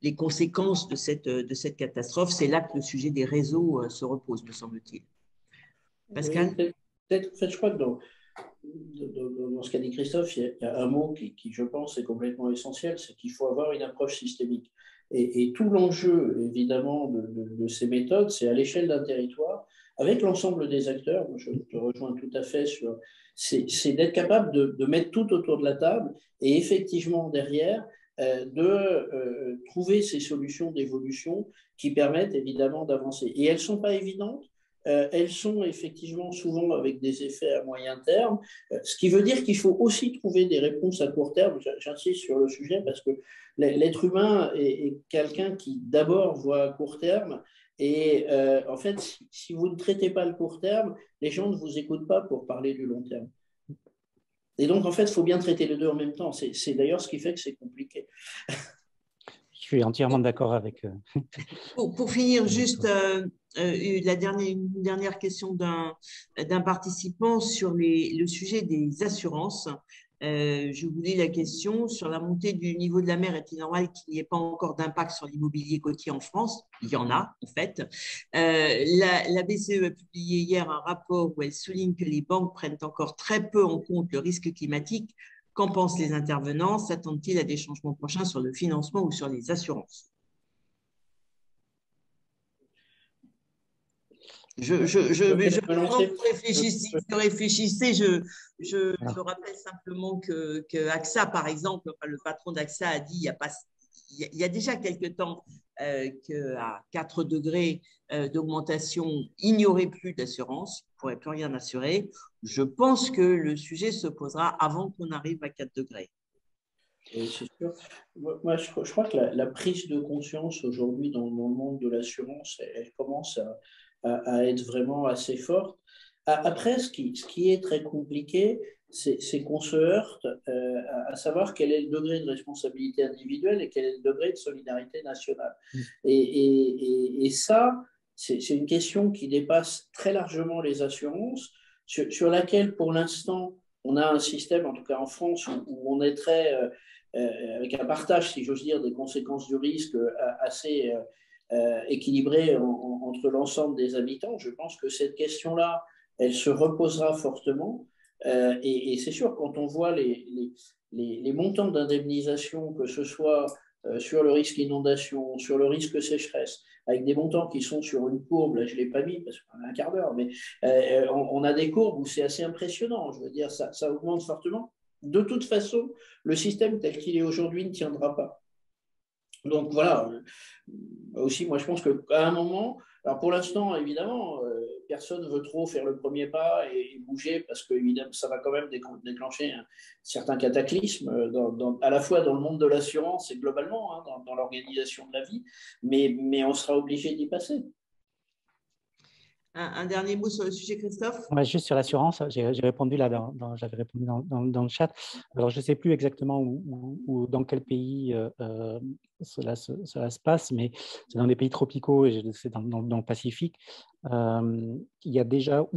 les conséquences de cette catastrophe. C'est là que le sujet des réseaux se repose, me semble-t-il. Pascal? Oui, peut-être, en fait, je crois que dans ce qu'a dit Christophe, il y a un mot qui, je pense, est complètement essentiel, c'est qu'il faut avoir une approche systémique. Et tout l'enjeu, évidemment, de ces méthodes, c'est à l'échelle d'un territoire, avec l'ensemble des acteurs, moi, je te rejoins tout à fait sur, c'est d'être capable de mettre tout autour de la table et effectivement derrière, trouver ces solutions d'évolution qui permettent évidemment d'avancer. Et elles ne sont pas évidentes. Elles sont effectivement souvent avec des effets à moyen terme, ce qui veut dire qu'il faut aussi trouver des réponses à court terme. J'insiste sur le sujet parce que l'être humain est quelqu'un qui d'abord voit à court terme et en fait, si vous ne traitez pas le court terme, les gens ne vous écoutent pas pour parler du long terme. Et donc, en fait, il faut bien traiter les deux en même temps. C'est d'ailleurs ce qui fait que c'est compliqué. Je suis entièrement d'accord avec… Pour finir, juste une dernière question d'un participant sur le sujet des assurances. Je vous lis la question. Sur la montée du niveau de la mer, est-il normal qu'il n'y ait pas encore d'impact sur l'immobilier côtier en France? Il y en a, en fait. La BCE a publié hier un rapport où elle souligne que les banques prennent encore très peu en compte le risque climatique. Qu'en pensent les intervenants? S'attendent-ils à des changements prochains sur le financement ou sur les assurances? Je rappelle simplement que AXA, par exemple, le patron d'AXA a dit il y a déjà quelque temps qu'à 4 degrés d'augmentation, il n'y aurait plus d'assurance, il ne pourrait plus rien assurer. Je pense que le sujet se posera avant qu'on arrive à 4 degrés. Oui, c'est sûr. Moi, je crois que la prise de conscience aujourd'hui dans le monde de l'assurance, elle commence à être vraiment assez forte. Après, ce qui est très compliqué, c'est qu'on se heurte à savoir quel est le degré de responsabilité individuelle et quel est le degré de solidarité nationale. Et ça, c'est une question qui dépasse très largement les assurances, sur laquelle, pour l'instant, on a un système, en tout cas en France, où on est très… avec un partage, si j'ose dire, des conséquences du risque assez équilibré entre l'ensemble des habitants. Je pense que cette question-là, elle se reposera fortement. Et c'est sûr, quand on voit les montants d'indemnisation, que ce soit sur le risque inondation, sur le risque sécheresse, avec des montants qui sont sur une courbe, là je ne l'ai pas mis parce qu'on a un quart d'heure, mais on a des courbes où c'est assez impressionnant. Je veux dire, ça augmente fortement. De toute façon, le système tel qu'il est aujourd'hui ne tiendra pas. Donc voilà, aussi moi je pense qu'à un moment, alors pour l'instant évidemment, personne ne veut trop faire le premier pas et bouger parce que évidemment, ça va quand même déclencher un certain cataclysme à la fois dans le monde de l'assurance et globalement dans l'organisation de la vie, mais on sera obligé d'y passer. Un dernier mot sur le sujet, Christophe? Ouais, juste sur l'assurance, j'ai répondu là, j'avais répondu dans le chat. Alors, je ne sais plus exactement dans quel pays cela se passe, mais c'est dans des pays tropicaux et c'est dans le Pacifique. Il y a déjà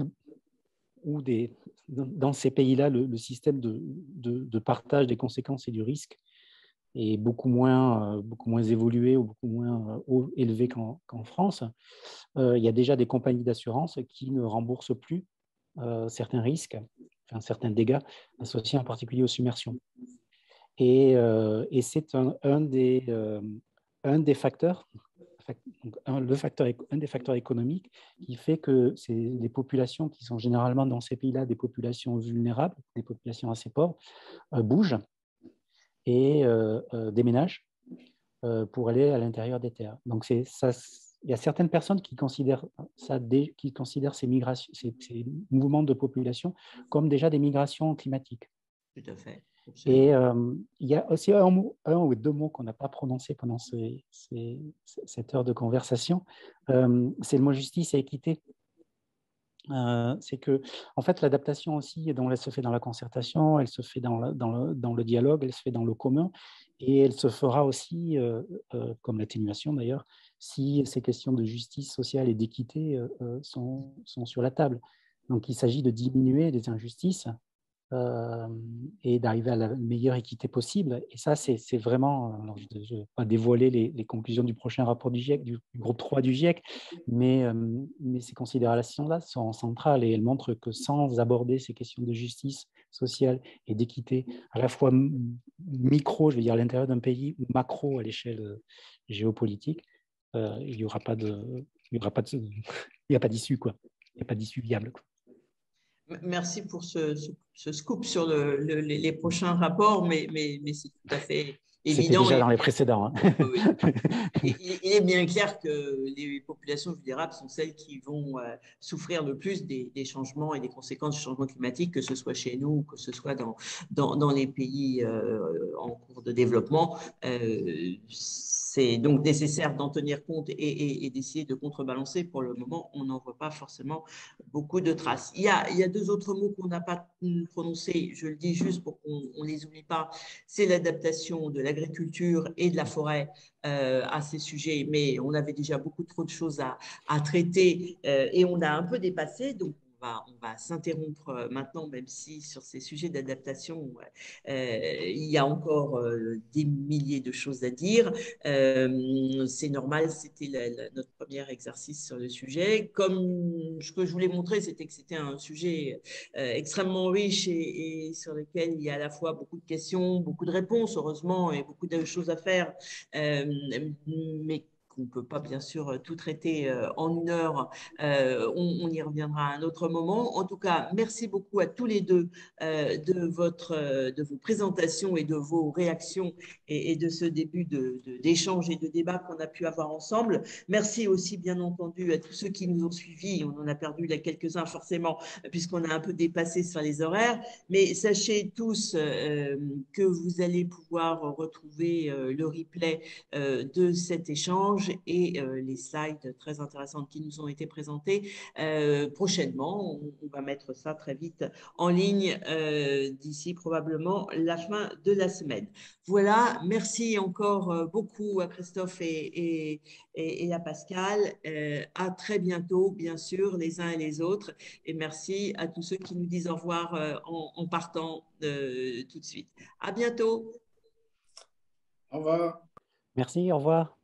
dans ces pays-là, le système de partage des conséquences et du risque est beaucoup moins évolué ou beaucoup moins élevé qu'en France. Il y a déjà des compagnies d'assurance qui ne remboursent plus certains risques, enfin, certains dégâts associés en particulier aux submersions. Et c'est un des facteurs, un des facteurs économiques qui fait que c'est les populations qui sont généralement dans ces pays-là des populations vulnérables, des populations assez pauvres, bougent et déménagent pour aller à l'intérieur des terres. Donc, il y a certaines personnes qui considèrent ces migrations, ces mouvements de population comme déjà des migrations climatiques. Tout à fait. Et il y a aussi un ou deux mots qu'on n'a pas prononcés pendant cette heure de conversation. C'est le mot justice et équité. C'est que, en fait, l'adaptation aussi, donc, elle se fait dans la concertation, elle se fait dans le dialogue, elle se fait dans le commun, et elle se fera aussi, comme l'atténuation d'ailleurs, si ces questions de justice sociale et d'équité sont sur la table. Donc, il s'agit de diminuer les injustices et d'arriver à la meilleure équité possible. Et ça, c'est vraiment, alors je ne vais pas dévoiler les conclusions du prochain rapport du GIEC, du groupe 3 du GIEC, mais ces considérations-là sont centrales et elles montrent que sans aborder ces questions de justice sociale et d'équité, à la fois micro, je veux dire à l'intérieur d'un pays, ou macro à l'échelle géopolitique, il n'y aura pas d'issue, quoi. Il n'y a pas d'issue viable, quoi. Merci pour ce scoop sur les prochains rapports, mais c'est tout à fait évident. C'était déjà dans les précédents. Hein. Oui. Il est bien clair que les populations vulnérables sont celles qui vont souffrir le plus des changements et des conséquences du changement climatique, que ce soit chez nous ou que ce soit dans les pays en cours de développement. C'est donc nécessaire d'en tenir compte et d'essayer de contrebalancer. Pour le moment, on n'en voit pas forcément beaucoup de traces. Il y a deux autres mots qu'on n'a pas prononcés, je le dis juste pour qu'on ne les oublie pas, c'est l'adaptation de l'agriculture et de la forêt à ces sujets, mais on avait déjà beaucoup trop de choses à traiter et on a un peu dépassé, donc on va s'interrompre maintenant, même si sur ces sujets d'adaptation, il y a encore des milliers de choses à dire. C'est normal, c'était notre premier exercice sur le sujet. Comme ce que je voulais montrer, c'était que c'était un sujet extrêmement riche et sur lequel il y a à la fois beaucoup de questions, beaucoup de réponses, heureusement, et beaucoup de choses à faire, mais qu'on ne peut pas bien sûr tout traiter en une heure. On y reviendra à un autre moment. En tout cas, merci beaucoup à tous les deux de vos présentations et de vos réactions et de ce début d'échange et de débat qu'on a pu avoir ensemble. Merci aussi, bien entendu, à tous ceux qui nous ont suivis. On en a perdu là quelques-uns forcément, puisqu'on a un peu dépassé sur les horaires. Mais sachez tous que vous allez pouvoir retrouver le replay de cet échange et les slides très intéressantes qui nous ont été présentées prochainement. On va mettre ça très vite en ligne d'ici probablement la fin de la semaine. Voilà, merci encore beaucoup à Christophe et à Pascal. À très bientôt, bien sûr, les uns et les autres. Et merci à tous ceux qui nous disent au revoir en partant tout de suite. À bientôt. Au revoir. Merci, au revoir.